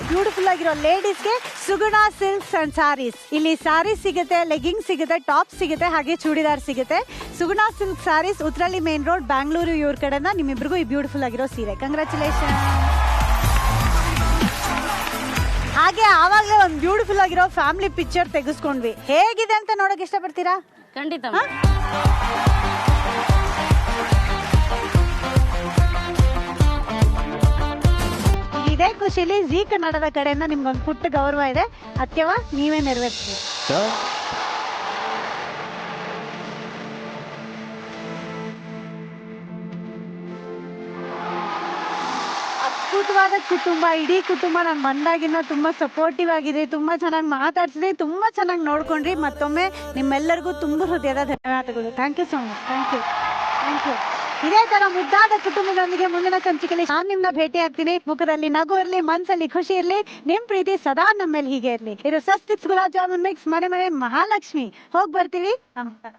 Speaker 1: ಬ್ಯೂಟಿಫುಲ್ ಆಗಿರೋ ಲೇಡೀಸ್ಗೆ ಸುಗುಣ ಸಿಲ್ಕ್ಸ್ ಅಂಡ್ ಸಾರೀಸ್. ಇಲ್ಲಿ ಸಾರೀಸ್ ಸಿಗುತ್ತೆ, ಲೆಗಿಂಗ್ ಸಿಗುತ್ತೆ, ಟಾಪ್ ಸಿಗುತ್ತೆ, ಹಾಗೆ ಚೂಡಿದಾರ್ ಸಿಗುತ್ತೆ. Suguna silk sarees, Uttarahalli main road, Bangalore. ಇವ್ರ ಕಡೆಯಿಂದ ನಿಮ್ಮಿಬ್ರಿಗೂ ಈ ಬ್ಯೂಟಿಫುಲ್ ಆಗಿರೋ ಸೀರೆ. ಕಂಗ್ರಾಚುಲೇಷನ್. ಹಾಗೆ ಆವಾಗಲೇ ಒಂದು ಬ್ಯೂಟಿಫುಲ್ ಆಗಿರೋ ಫ್ಯಾಮಿಲಿ ಪಿಕ್ಚರ್ ತೆಗೆಸ್ಕೊಂಡ್ವಿ. ಹೇಗಿದೆ ಅಂತ ನೋಡಕ್ ಇಷ್ಟಪಡ್ತೀರಾ?
Speaker 2: ಖಂಡಿತ.
Speaker 1: ಇದೇ ಖುಷಿಲಿ ಜೀ ಕನ್ನಡದ ಕಡೆಯಿಂದ ನಿಮ್ಗೊಂದು ಪುಟ್ಟ ಗೌರವ ಇದೆ. ಅತ್ಯವ ನೀವೇ ನೆರವೇರಿಸಿ. ಅದ್ಭುತವಾದ ಕುಟುಂಬ, ಇಡೀ ಕುಟುಂಬ ನಾನು ಬಂದಾಗಿನ ತುಂಬಾ ಸಪೋರ್ಟಿವ್ ಆಗಿದೆ, ತುಂಬಾ ಚೆನ್ನಾಗಿ ಮಾತಾಡ್ಸಿದ್ರಿ, ತುಂಬಾ ಚೆನ್ನಾಗಿ ನೋಡ್ಕೊಂಡ್ರಿ. ಮತ್ತೊಮ್ಮೆ ನಿಮ್ಮೆಲ್ಲರಿಗೂ ತುಂಬಾ ಹೃದಯದ ಧನ್ಯವಾದಗಳು. Thank you so much. Thank you. ಇದೇ ತರ ಮುದ್ದಾದ ಕುಟುಂಬದೊಂದಿಗೆ ಮುಂದಿನ ಸಂಚಿಕೆಯಲ್ಲಿ ನಾನು ನಿಮ್ನ ಭೇಟಿ ಆಗ್ತೀನಿ. ಮುಖದಲ್ಲಿ ನಗು ಇರ್ಲಿ, ಮನಸ್ಸಲ್ಲಿ ಖುಷಿ ಇರ್ಲಿ, ನಿಮ್ ಪ್ರೀತಿ ಸದಾ ನಮ್ಮೇಲೆ ಹೀಗೆ ಇರ್ಲಿ. ಇದು ಸ್ವಸ್ತಿಕ್ಸ್ ಗುಲಾಬ್ ಜಾಮೂನ್ ಮಿಕ್ಸ್ ಮನೆ ಮಹಾಲಕ್ಷ್ಮಿ. ಹೋಗ್ ಬರ್ತೀವಿ. ನಮಸ್ಕಾರ.